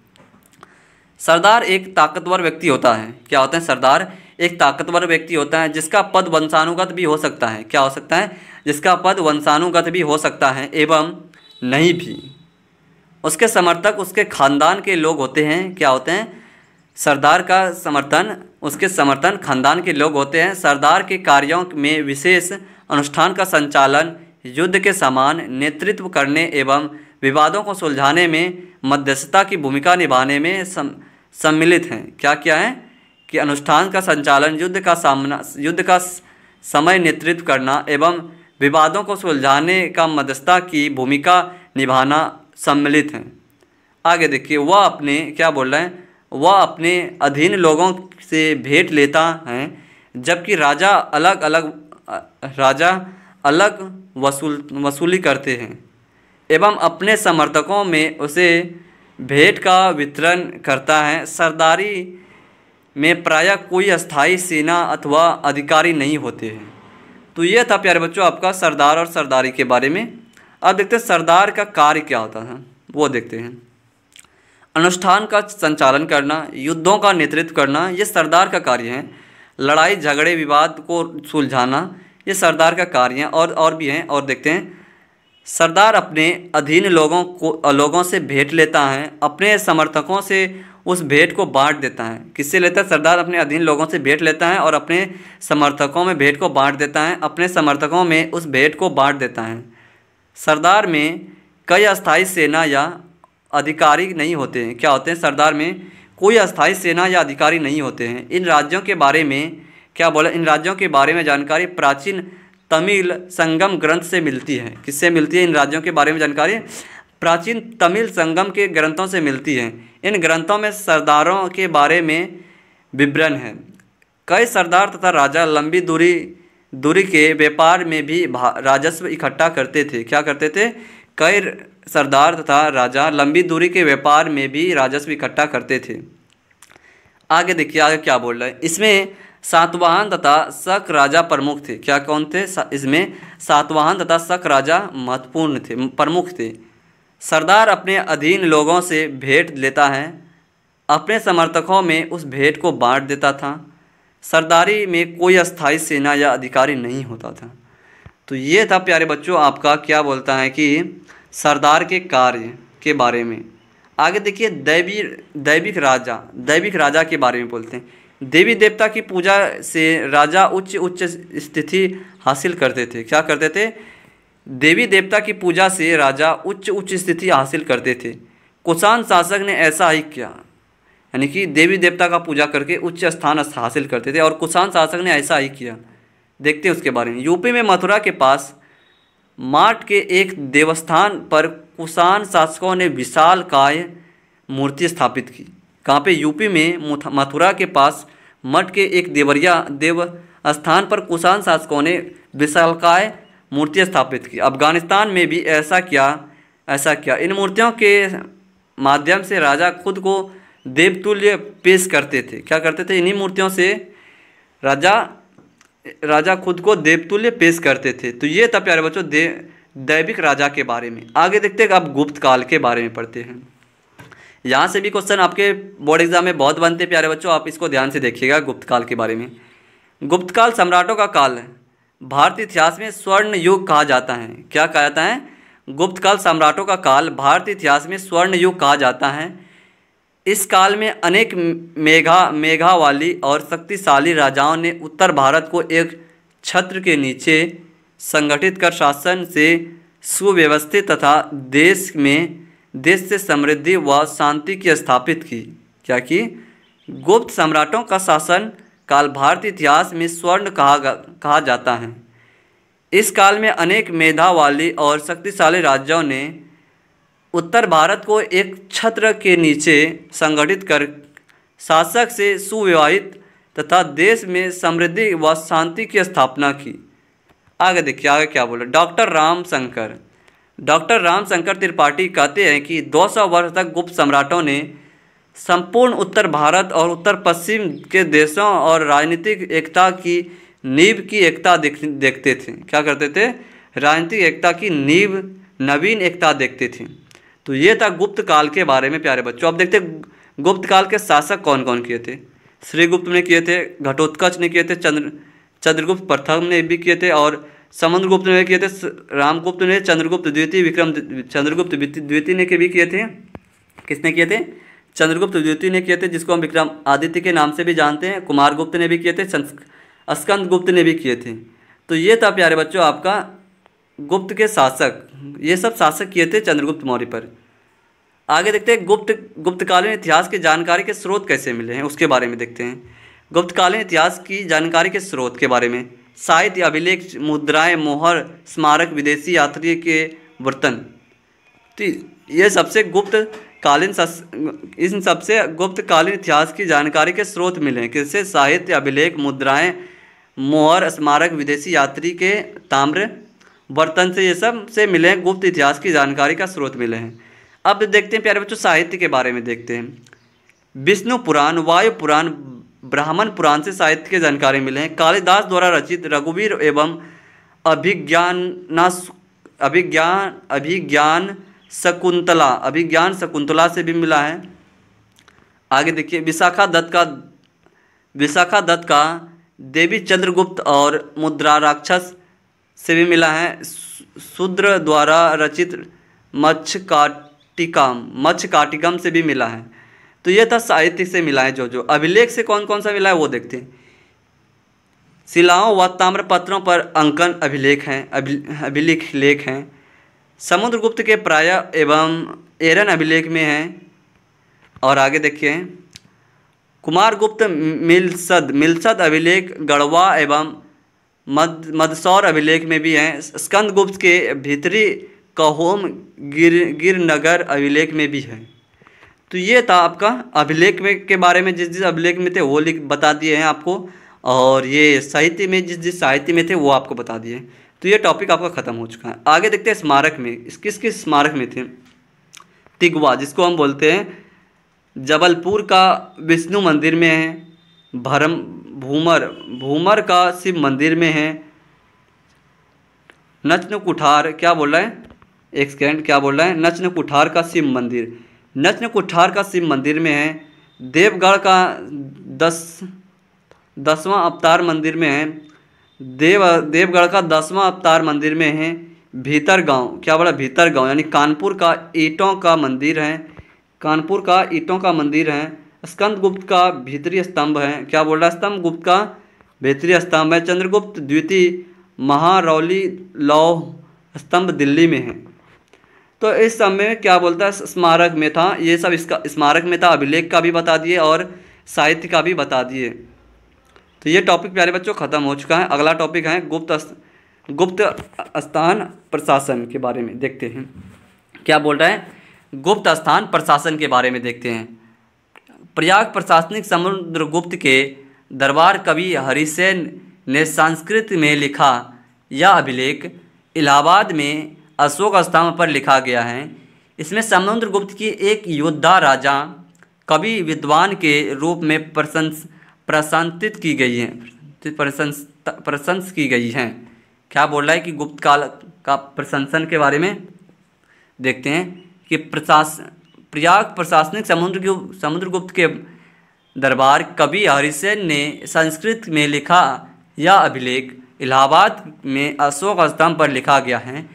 सरदार एक ताकतवर व्यक्ति होता है। क्या होता है? सरदार एक ताकतवर व्यक्ति होता है जिसका पद वंशानुगत भी हो सकता है। क्या हो सकता है? जिसका पद वंशानुगत भी हो सकता है एवं नहीं भी। उसके समर्थक उसके खानदान के लोग होते हैं। क्या होते हैं? सरदार का उसके समर्थन खानदान के लोग होते हैं। सरदार के कार्यों में विशेष अनुष्ठान का संचालन, युद्ध के समान नेतृत्व करने एवं विवादों को सुलझाने में मध्यस्थता की भूमिका निभाने में सम्मिलित हैं। क्या है कि अनुष्ठान का संचालन, युद्ध का समय नेतृत्व करना एवं विवादों को सुलझाने का मध्यस्थता की भूमिका निभाना सम्मिलित हैं। आगे देखिए, वह अपने क्या बोल रहे हैं? वह अपने अधीन लोगों से भेंट लेता है जबकि राजा अलग वसूली करते हैं एवं अपने समर्थकों में उसे भेंट का वितरण करता है। सरदारी में प्रायः कोई अस्थायी सेना अथवा अधिकारी नहीं होते हैं। तो ये था प्यारे बच्चों आपका सरदार और सरदारी के बारे में। अब देखते हैं सरदार का कार्य क्या होता था, वो देखते हैं। अनुष्ठान का संचालन करना, युद्धों का नेतृत्व करना, ये सरदार का कार्य है। लड़ाई झगड़े विवाद को सुलझाना, ये सरदार का कार्य है। और भी हैं, और देखते हैं। सरदार अपने अधीन लोगों से भेंट लेता है, अपने समर्थकों से उस भेंट को बांट देता है। किससे लेता है? सरदार अपने अधीन लोगों से भेंट लेता है और अपने समर्थकों में भेंट को बांट देता है। अपने समर्थकों में उस भेंट को बांट देता है। सरदार में कई अस्थायी सेना या अधिकारी नहीं होते हैं। क्या होते हैं? सरदार में कोई अस्थायी सेना या अधिकारी नहीं होते हैं। इन राज्यों के बारे में क्या बोला? इन राज्यों के बारे में जानकारी प्राचीन तमिल संगम ग्रंथ से मिलती है। किससे मिलती है? इन राज्यों के बारे में जानकारी प्राचीन तमिल संगम के ग्रंथों से मिलती है। इन ग्रंथों में सरदारों के बारे में विवरण है। कई सरदार तथा राजा लंबी दूरी के व्यापार में भी राजस्व इकट्ठा करते थे। क्या करते थे? कई सरदार तथा राजा लंबी दूरी के व्यापार में भी राजस्व इकट्ठा करते थे। आगे देखिए आगे क्या बोल रहा है। इसमें सातवाहन तथा शक राजा प्रमुख थे। क्या कौन थे? इसमें सातवाहन तथा शक राजा महत्वपूर्ण थे, प्रमुख थे। सरदार अपने अधीन लोगों से भेंट लेता है, अपने समर्थकों में उस भेंट को बांट देता था। सरदारी में कोई अस्थायी सेना या अधिकारी नहीं होता था। तो ये था प्यारे बच्चों आपका क्या बोलता है कि सरदार के कार्य के बारे में। आगे देखिए दैविक राजा के बारे में बोलते हैं। देवी देवता की पूजा से राजा उच्च स्थिति हासिल करते थे। क्या करते थे? देवी देवता की पूजा से राजा उच्च स्थिति हासिल करते थे। कुषाण शासक ने ऐसा ही किया, यानी कि देवी देवता का पूजा करके उच्च स्थान हासिल करते थे और कुषाण शासक ने ऐसा ही किया। देखते हैं उसके बारे में। यूपी में मथुरा के पास माट के एक देवस्थान पर कुषाण शासकों ने विशालकाय मूर्ति स्थापित की। कहाँ पे? यूपी में मथुरा के पास मठ के एक देव स्थान पर कुषाण शासकों ने विशालकाय मूर्ति स्थापित की। अफगानिस्तान में भी ऐसा किया। इन मूर्तियों के माध्यम से राजा खुद को देवतुल्य पेश करते थे। क्या करते थे? इन्हीं मूर्तियों से राजा खुद को देवतुल्य पेश करते थे। तो ये था प्यारे बच्चों दैविक राजा के बारे में। आगे देखते हैं अब गुप्त काल के बारे में पढ़ते हैं। यहाँ से भी क्वेश्चन आपके बोर्ड एग्जाम में बहुत बनते हैं प्यारे बच्चों, आप इसको ध्यान से देखिएगा गुप्त काल के बारे में। गुप्त काल सम्राटों का काल है। भारतीय इतिहास में स्वर्ण युग कहा जाता है। क्या कहा जाता है? गुप्त काल सम्राटों का काल भारतीय इतिहास में स्वर्ण युग कहा जाता है। इस काल में अनेक मेघावाली और शक्तिशाली राजाओं ने उत्तर भारत को एक छत्र के नीचे संगठित कर शासन से सुव्यवस्थित तथा देश से समृद्धि व शांति की स्थापित की। क्या की? गुप्त सम्राटों का शासन काल भारतीय इतिहास में स्वर्ण कहा जाता है। इस काल में अनेक मेधावाली और शक्तिशाली राज्यों ने उत्तर भारत को एक छत्र के नीचे संगठित कर शासक से सुविवाहित तथा देश में समृद्धि व शांति की स्थापना की। आगे देखिए आगे क्या बोला। डॉक्टर रामशंकर त्रिपाठी कहते हैं कि 200 वर्ष तक गुप्त सम्राटों ने संपूर्ण उत्तर भारत और उत्तर पश्चिम के देशों और राजनीतिक एकता की नींव की एकता देखते थे। क्या करते थे? राजनीतिक एकता की नींव, नवीन एकता देखते थे। तो ये था गुप्त काल के बारे में प्यारे बच्चों। अब देखते गुप्त काल के शासक कौन कौन किए थे। श्रीगुप्त ने किए थे, घटोत्कच ने किए थे, चंद्रगुप्त प्रथम ने भी किए थे और समुद्रगुप्त ने किए थे, रामगुप्त ने, चंद्रगुप्त द्वितीय, चंद्रगुप्त द्वितीय ने भी किए थे। किसने किए थे? चंद्रगुप्त द्वितीय ने किए थे, जिसको हम विक्रम आदित्य के नाम से भी जानते हैं। कुमारगुप्त ने भी किए थे, स्कंदगुप्त ने भी किए थे। तो ये था प्यारे बच्चों आपका गुप्त के शासक। ये सब शासक किए थे चंद्रगुप्त मौर्य पर। आगे देखते हैं गुप्तकालीन इतिहास की जानकारी के स्रोत कैसे मिले हैं, उसके बारे में देखते हैं। गुप्तकालीन इतिहास की जानकारी के स्रोत के बारे में साहित्य, अभिलेख, मुद्राएं, मोहर, स्मारक, विदेशी यात्री के वर्तन। तो ये सबसे इन सबसे गुप्तकालीन इतिहास की जानकारी के स्रोत मिले हैं। किससे? साहित्य, अभिलेख, मुद्राएं, मोहर, स्मारक, विदेशी यात्री के ताम्र बर्तन से, ये सब से मिले हैं। गुप्त इतिहास की जानकारी का स्रोत मिले हैं। अब देखते हैं प्यारे बच्चों साहित्य के बारे में देखते हैं। विष्णु पुराण, वायु पुराण, ब्राह्मण पुराण से साहित्य की जानकारी मिले हैं। कालिदास द्वारा रचित रघुवीर एवं अभिज्ञान शकुंतला से भी मिला है। आगे देखिए विशाखा दत्त का देवी चंद्रगुप्त और मुद्रा राक्षस से भी मिला है। शूद्र द्वारा रचित मत्स्यकाटिकम से भी मिला है। तो ये था साहित्य से मिला है। जो अभिलेख से कौन कौन सा मिला है वो देखते हैं। शिलाओं व ताम्रपत्रों पर अंकन अभिलेख हैं। समुद्रगुप्त के प्राय एवं एरन अभिलेख में हैं। और आगे देखिए कुमारगुप्त मिलसद अभिलेख, गढ़वा एवं मदसौर अभिलेख में भी हैं। स्कंदगुप्त के भीतरी कहोम गिरनगर अभिलेख में भी है। तो ये था आपका अभिलेख में के बारे में, जिस अभिलेख में थे वो बता दिए हैं आपको। और ये साहित्य में जिस जिस साहित्य में थे वो आपको बता दिए। तो ये टॉपिक आपका ख़त्म हो चुका है। आगे देखते हैं स्मारक में किस किस स्मारक में थे। तिगवा जिसको हम बोलते हैं जबलपुर का विष्णु मंदिर में है। भरम भूमर भूमर का शिव मंदिर में है। नचन कुठार क्या बोल रहा है, एक सेकेंड, क्या बोल रहा है, नचन कुठार का शिव मंदिर, नचन कुठार का शिव मंदिर में है। देवगढ़ का 10वां अवतार मंदिर में है। देवगढ़ का 10वां अवतार मंदिर में है। भीतर गांव क्या बोला, भीतर गांव यानी कानपुर का ईंटों का मंदिर है। कानपुर का ईंटों का मंदिर है। स्कंदगुप्त का भीतरी स्तंभ है। क्या बोल रहा है, स्तंभ गुप्त का भीतरी स्तंभ है। चंद्रगुप्त द्वितीय महारौली लौह स्तंभ दिल्ली में है। तो इस सब में क्या बोलता है, स्मारक में था, ये सब इसका स्मारक में था। अभिलेख का भी बता दिए और साहित्य का भी बता दिए। तो ये टॉपिक प्यारे बच्चों ख़त्म हो चुका है। अगला टॉपिक है गुप्त स्थान प्रशासन के बारे में देखते हैं। क्या बोल रहा है, गुप्त स्थान प्रशासन के बारे में देखते हैं। प्रयाग प्रशासनिक समुद्रगुप्त के दरबार कवि हरिसेन ने संस्कृत में लिखा यह अभिलेख इलाहाबाद में अशोक स्तंभ पर लिखा गया है। इसमें समुद्रगुप्त की एक योद्धा राजा कवि विद्वान के रूप में प्रशंसित की गई है, प्रशंस की गई हैं। क्या बोल रहा है कि गुप्त काल का प्रशंसन के बारे में देखते हैं कि प्रयाग प्रशासनिक समुद्रगुप्त के दरबार कवि हरिसेन ने संस्कृत में लिखा यह अभिलेख इलाहाबाद में अशोक स्तंभ पर लिखा गया है।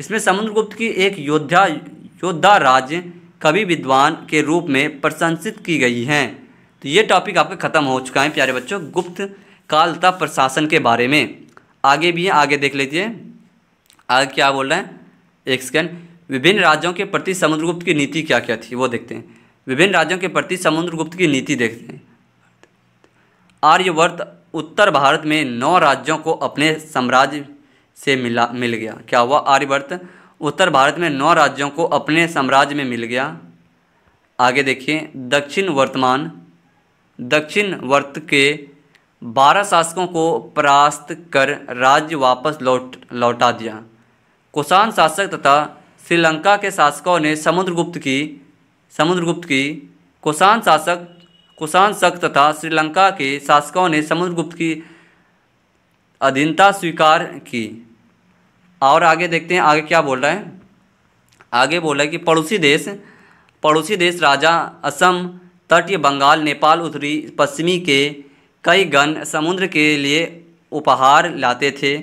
इसमें समुद्रगुप्त की एक योद्धा राज कवि विद्वान के रूप में प्रशंसित की गई हैं। तो ये टॉपिक आपका ख़त्म हो चुका है प्यारे बच्चों, गुप्त काल तथा प्रशासन के बारे में। आगे भी है, आगे देख लीजिए। आगे क्या बोल रहे हैं, एक सेकेंड। विभिन्न राज्यों के प्रति समुद्रगुप्त की नीति क्या क्या थी वो देखते हैं। विभिन्न राज्यों के प्रति समुद्रगुप्त की नीति देखते हैं। आर्यवर्त उत्तर भारत में 9 राज्यों को अपने साम्राज्य से मिल गया। क्या हुआ, आर्यवर्त उत्तर भारत में 9 राज्यों को अपने साम्राज्य में मिल गया। आगे देखिए, दक्षिण वर्त के 12 शासकों को परास्त कर राज्य वापस लौटा दिया। कुषाण शासक तथा श्रीलंका के शासकों ने समुद्रगुप्त की कुषाण शक तथा श्रीलंका के शासकों ने समुद्रगुप्त की अधीनता स्वीकार की। और आगे देखते हैं, आगे क्या बोल रहा है। आगे बोल रहा है कि पड़ोसी देश राजा असम, तटीय बंगाल, नेपाल, उत्तरी पश्चिमी के कई गण समुद्र के लिए उपहार लाते थे।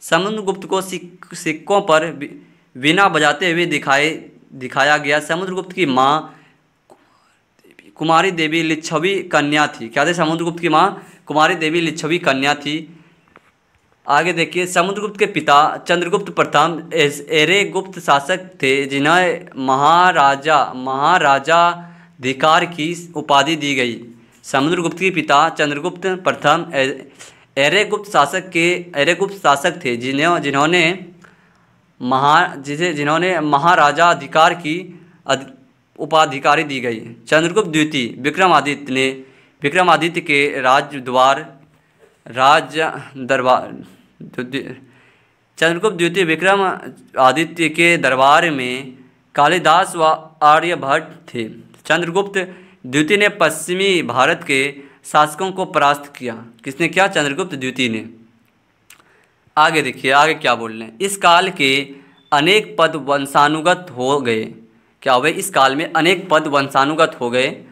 समुद्रगुप्त को सिक्कों पर वीणा बजाते हुए दिखाया गया। समुद्रगुप्त की माँ कुमारी देवी लिच्छवी कन्या थी। क्या थे, समुद्रगुप्त की माँ कुमारी देवी लिच्छवी कन्या थी। आगे देखिए, समुद्रगुप्त के पिता चंद्रगुप्त प्रथम एरेगुप्त शासक थे जिन्हें महाराजाधिकार की उपाधि दी गई। समुद्रगुप्त के पिता चंद्रगुप्त प्रथम एरेगुप्त शासक थे जिन्होंने महाराजाधिकार की उपाधिकारी दी गई। चंद्रगुप्त द्वितीय विक्रमादित्य के चंद्रगुप्त द्वितीय विक्रमादित्य के दरबार में कालिदास व आर्यभट्ट थे। चंद्रगुप्त द्वितीय ने पश्चिमी भारत के शासकों को परास्त किया। किसने किया, चंद्रगुप्त द्वितीय ने। आगे देखिए, आगे क्या बोल रहे हैं। इस काल के अनेक पद वंशानुगत हो गए। क्या हुए, इस काल में अनेक पद वंशानुगत हो गए।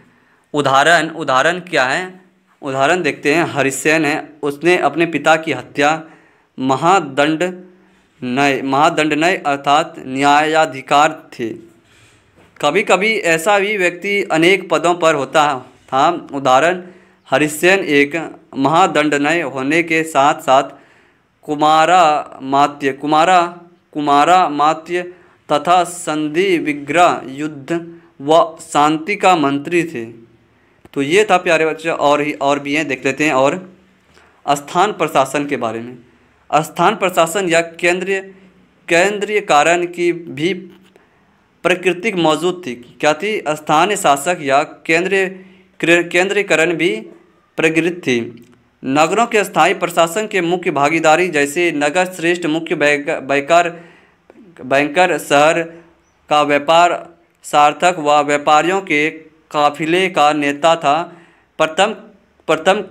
उदाहरण क्या है, उदाहरण देखते हैं। हरिसेन है, उसने अपने पिता की हत्या महादंडनय अर्थात न्यायाधिकार थे। कभी कभी ऐसा भी व्यक्ति अनेक पदों पर होता था। उदाहरण, हरिसेन एक महादंडनय होने के साथ साथ कुमारामात्य तथा संधि विग्रह युद्ध व शांति का मंत्री थे। तो ये था प्यारे बच्चे, और भी हैं, देख लेते हैं। और स्थान प्रशासन के बारे में। स्थान प्रशासन या केंद्रीय कारण की भी प्रकृति मौजूद थी। क्या थी, स्थानीय शासक या केंद्रीयकरण भी प्रकृति थी। नगरों के स्थायी प्रशासन के मुख्य भागीदारी जैसे नगर श्रेष्ठ मुख्य बैंकर शहर का व्यापार सार्थक व व्यापारियों के काफिले का नेता था। प्रथम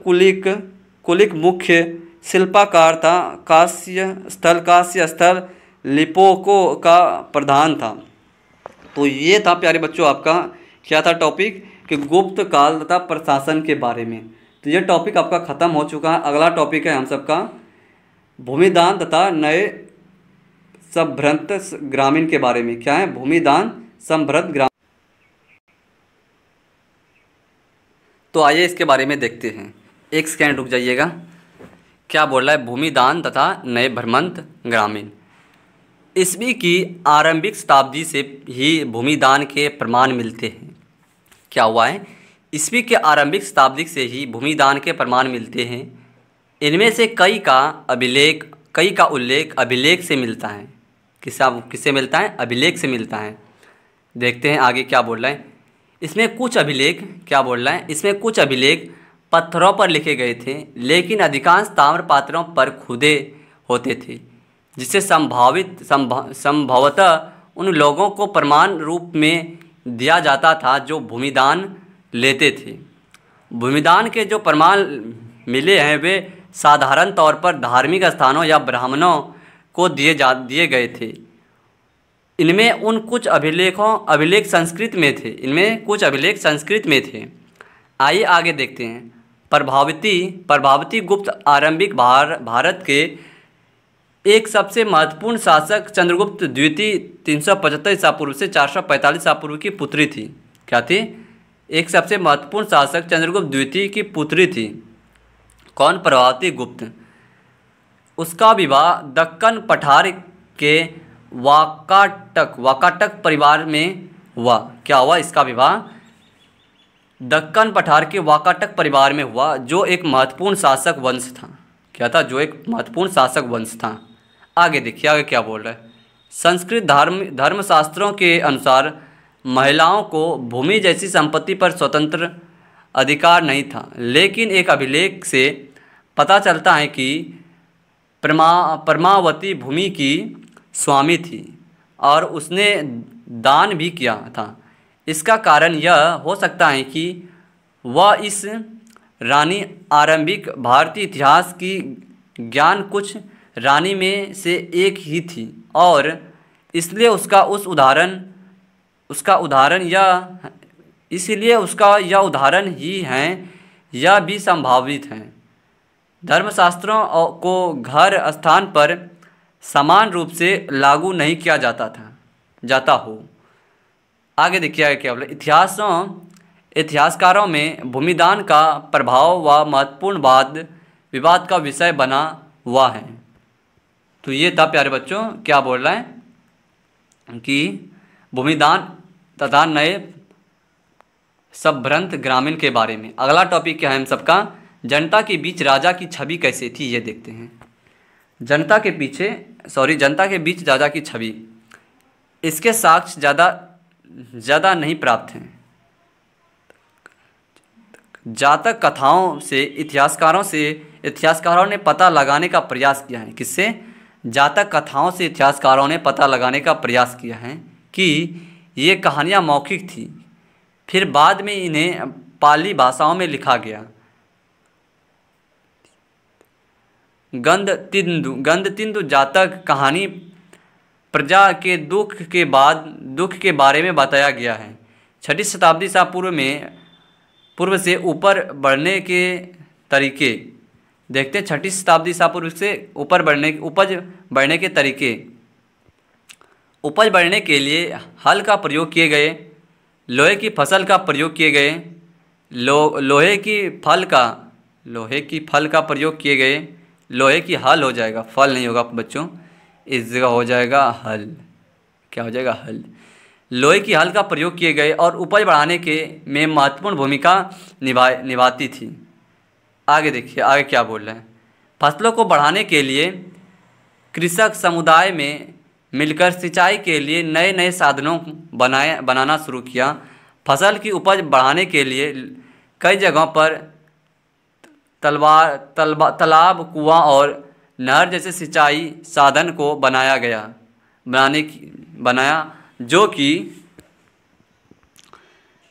कुलिक मुख्य शिल्पकार था। कांस्य स्थल लिपोको का प्रधान था। तो ये था प्यारे बच्चों आपका क्या था टॉपिक कि गुप्त काल तथा प्रशासन के बारे में। तो ये टॉपिक आपका ख़त्म हो चुका है। अगला टॉपिक है हम सबका भूमिदान तथा नए संभ्रत ग्रामीण के बारे में। क्या है? भूमिदान संभ्रत ग्रामीण। तो आइए इसके बारे में देखते हैं। एक सेकेंड रुक जाइएगा। क्या बोल रहा है? भूमिदान तथा नए भ्रमंत ग्रामीण। ईस्वी की आरंभिक शताब्दी से ही भूमिदान के प्रमाण मिलते हैं। क्या हुआ है? ईस्वी के आरंभिक शताब्दी से ही भूमिदान के प्रमाण मिलते हैं। इनमें से कई का उल्लेख अभिलेख से मिलता है। किससे मिलता है? अभिलेख से मिलता है। देखते हैं आगे क्या बोल रहा है। इसमें कुछ अभिलेख पत्थरों पर लिखे गए थे, लेकिन अधिकांश ताम्र पात्रों पर खुदे होते थे, जिससे संभवतः उन लोगों को प्रमाण रूप में दिया जाता था जो भूमिदान लेते थे। भूमिदान के जो प्रमाण मिले हैं वे साधारण तौर पर धार्मिक स्थानों या ब्राह्मणों को दिए गए थे। इनमें कुछ अभिलेख संस्कृत में थे। आइए आगे देखते हैं। प्रभावती गुप्त आरंभिक भारत के एक सबसे महत्वपूर्ण शासक चंद्रगुप्त द्वितीय 375 ईसा पूर्व से 445 ईसा पूर्व की पुत्री थी। क्या थी? एक सबसे महत्वपूर्ण शासक चंद्रगुप्त द्वितीय की पुत्री थी। कौन? प्रभावती गुप्त। उसका विवाह दक्कन पठार के वाकाटक परिवार में हुआ। क्या हुआ? इसका विवाह दक्कन पठार के वाकाटक परिवार में हुआ, जो एक महत्वपूर्ण शासक वंश था। क्या था? जो एक महत्वपूर्ण शासक वंश था। आगे देखिए आगे क्या बोल रहा है। संस्कृत धर्मशास्त्रों के अनुसार महिलाओं को भूमि जैसी संपत्ति पर स्वतंत्र अधिकार नहीं था, लेकिन एक अभिलेख से पता चलता है कि परमावती भूमि की स्वामी थी और उसने दान भी किया था। इसका कारण यह हो सकता है कि वह इस रानी आरंभिक भारतीय इतिहास की ज्ञान कुछ रानी में से एक ही थी और इसलिए उसका यह उदाहरण ही है, यह भी संभावित है। धर्मशास्त्रों को घर स्थान पर समान रूप से लागू नहीं किया जाता हो। आगे देखिए क्या बोला। इतिहासकारों में भूमिदान का प्रभाव व महत्वपूर्ण वाद विवाद का विषय बना हुआ है। तो ये था प्यारे बच्चों क्या बोल रहा है कि भूमिदान तथा नए संभ्रत ग्रामीण के बारे में। अगला टॉपिक क्या है हम सबका? जनता के बीच राजा की छवि कैसे थी, ये देखते हैं। जनता के बीच राजा की छवि। इसके साक्ष्य ज़्यादा नहीं प्राप्त हैं। जातक कथाओं से इतिहासकारों ने पता लगाने का प्रयास किया है। किससे? जातक कथाओं से इतिहासकारों ने पता लगाने का प्रयास किया है कि ये कहानियाँ मौखिक थी, फिर बाद में इन्हें पाली भाषाओं में लिखा गया। गंधतिंदु जातक कहानी प्रजा के दुख के बारे में बताया गया है। 6वीं शताब्दी ईसा पूर्व से ऊपर बढ़ने के तरीके देखते हैं। 6वीं शताब्दी ईसा पूर्व से उपज बढ़ने के तरीके। उपज बढ़ने के लिए हल का प्रयोग किए गए, लोहे की फसल का प्रयोग किए गए, लोहे की फल का प्रयोग किए गए। लोहे की हल हो जाएगा, फल नहीं होगा बच्चों, इस जगह हो जाएगा हल। क्या हो जाएगा? हल। लोहे की हल का प्रयोग किए गए और उपज बढ़ाने में महत्वपूर्ण भूमिका निभाती थी। आगे देखिए आगे क्या बोल रहे हैं। फसलों को बढ़ाने के लिए कृषक समुदाय में मिलकर सिंचाई के लिए नए नए साधनों बनाना शुरू किया। फसल की उपज बढ़ाने के लिए कई जगहों पर तालाब, कुआं और नहर जैसे सिंचाई साधन को बनाया जो कि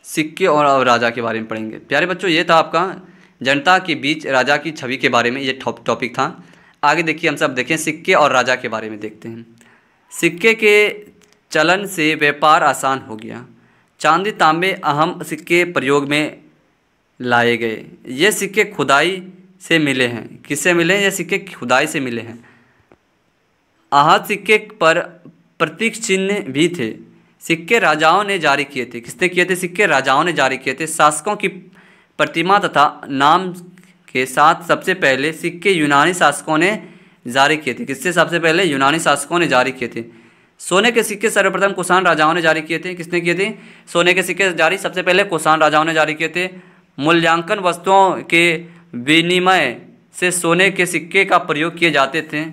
सिक्के और राजा के बारे में पढ़ेंगे। प्यारे बच्चों, ये था आपका जनता के बीच राजा की छवि के बारे में ये टॉपिक था। आगे देखिए, हम सब देखें सिक्के और राजा के बारे में देखते हैं। सिक्के के चलन से व्यापार आसान हो गया। चांदी तांबे अहम सिक्के प्रयोग में लाए गए। ये सिक्के खुदाई से मिले हैं। किससे मिले हैं? ये सिक्के खुदाई से मिले हैं। आहत सिक्के पर प्रतीक चिन्ह भी थे। सिक्के राजाओं ने जारी किए थे। किसने किए थे? सिक्के राजाओं ने जारी किए थे। शासकों की प्रतिमा तथा नाम के साथ सबसे पहले सिक्के यूनानी शासकों ने जारी किए थे। किससे? सबसे पहले यूनानी शासकों ने जारी किए थे। सोने के सिक्के सर्वप्रथम कुषाण राजाओं ने जारी किए थे। किसने किए थे? सोने के सिक्के जारी सबसे पहले कुषाण राजाओं ने जारी किए थे। मूल्यांकन वस्तुओं के विनिमय से सोने के सिक्के का प्रयोग किए जाते थे।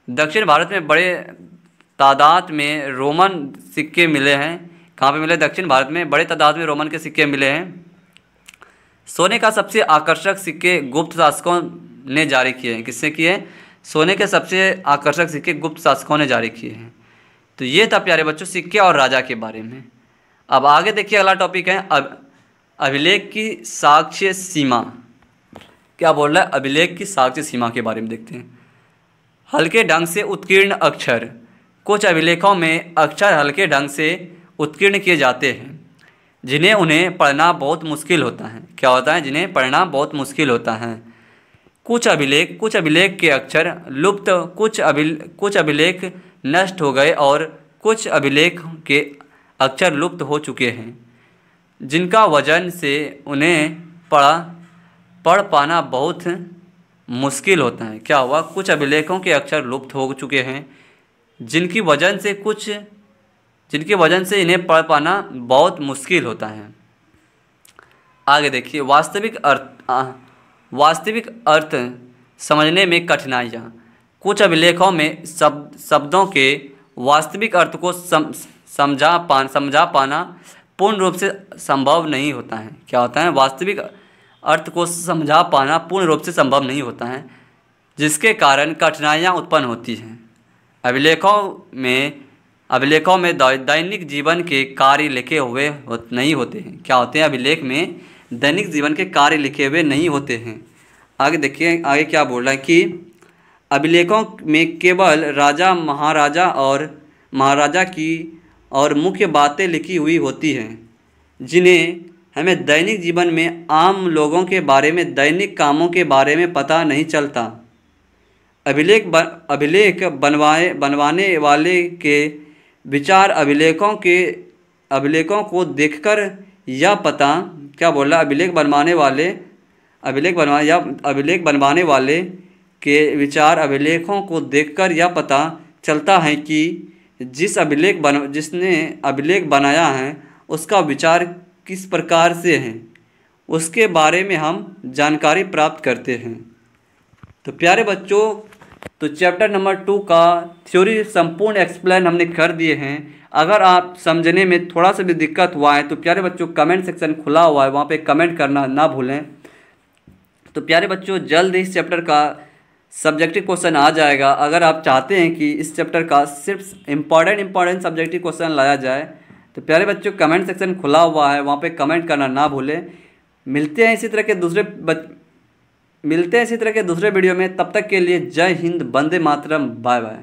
दक्षिण भारत में बड़े तादाद में रोमन सिक्के मिले हैं। कहाँ पे मिले? दक्षिण भारत में बड़े तादाद में रोमन के सिक्के मिले हैं। सोने का सबसे आकर्षक सिक्के गुप्त शासकों ने जारी किए हैं। किसने किए हैं? सोने के सबसे आकर्षक सिक्के गुप्त शासकों ने जारी किए हैं। तो ये था प्यारे बच्चों सिक्के और राजा के बारे में। अब आगे देखिए, अगला टॉपिक है अभिलेख की साक्ष्य सीमा। क्या बोल रहा है? अभिलेख की साक्ष्य सीमा के बारे में देखते हैं। हल्के ढंग से उत्कीर्ण अक्षर। कुछ अभिलेखों में अक्षर हल्के ढंग से उत्कीर्ण किए जाते हैं जिन्हें उन्हें पढ़ना बहुत मुश्किल होता है। क्या होता है? जिन्हें पढ़ना बहुत मुश्किल होता है। कुछ अभिलेख के अक्षर लुप्त, कुछ अभिलेख नष्ट हो गए और कुछ अभिलेख के अक्षर लुप्त हो चुके हैं जिनका वजन से उन्हें पढ़ पाना बहुत मुश्किल होता है। क्या हुआ? कुछ अभिलेखों के अक्षर लुप्त हो चुके हैं जिनकी वजन से इन्हें पढ़ पाना बहुत मुश्किल होता है। आगे देखिए, वास्तविक अर्थ समझने में कठिनाइयाँ। कुछ अभिलेखों में शब्दों के वास्तविक अर्थ को समझा पाना पूर्ण रूप से संभव नहीं होता है। क्या होता है? वास्तविक अर्थ को समझा पाना पूर्ण रूप से संभव नहीं होता है, जिसके कारण कठिनाइयाँ उत्पन्न होती हैं। अभिलेखों में दैनिक जीवन के कार्य लिखे हुए नहीं होते हैं। क्या होते हैं? अभिलेख में दैनिक जीवन के कार्य लिखे हुए नहीं होते हैं। आगे देखिए, आगे क्या बोल रहा है कि अभिलेखों में केवल राजा महाराजा की और मुख्य बातें लिखी हुई होती हैं जिन्हें हमें दैनिक जीवन में आम लोगों के बारे में, दैनिक कामों के बारे में पता नहीं चलता। अभिलेख बनवाने वाले के विचार अभिलेखों को देखकर यह पता, क्या बोल रहा है? अभिलेख बनवाने वाले के विचार अभिलेखों को देखकर यह पता चलता है कि जिसने अभिलेख बनाया है उसका विचार किस प्रकार से है, उसके बारे में हम जानकारी प्राप्त करते हैं। तो प्यारे बच्चों, तो चैप्टर नंबर 2 का थ्योरी संपूर्ण एक्सप्लेन हमने कर दिए हैं। अगर आप समझने में थोड़ा सा भी दिक्कत हुआ है तो प्यारे बच्चों कमेंट सेक्शन खुला हुआ है, वहाँ पे कमेंट करना ना भूलें। तो प्यारे बच्चों, जल्द ही इस चैप्टर का सब्जेक्टिव क्वेश्चन आ जाएगा। अगर आप चाहते हैं कि इस चैप्टर का सिर्फ इम्पॉर्टेंट सब्जेक्टिव क्वेश्चन लाया जाए तो प्यारे बच्चों कमेंट सेक्शन खुला हुआ है, वहाँ पे कमेंट करना ना भूलें। मिलते हैं इसी तरह के दूसरे वीडियो में। तब तक के लिए जय हिंद, वंदे मातरम, बाय बाय।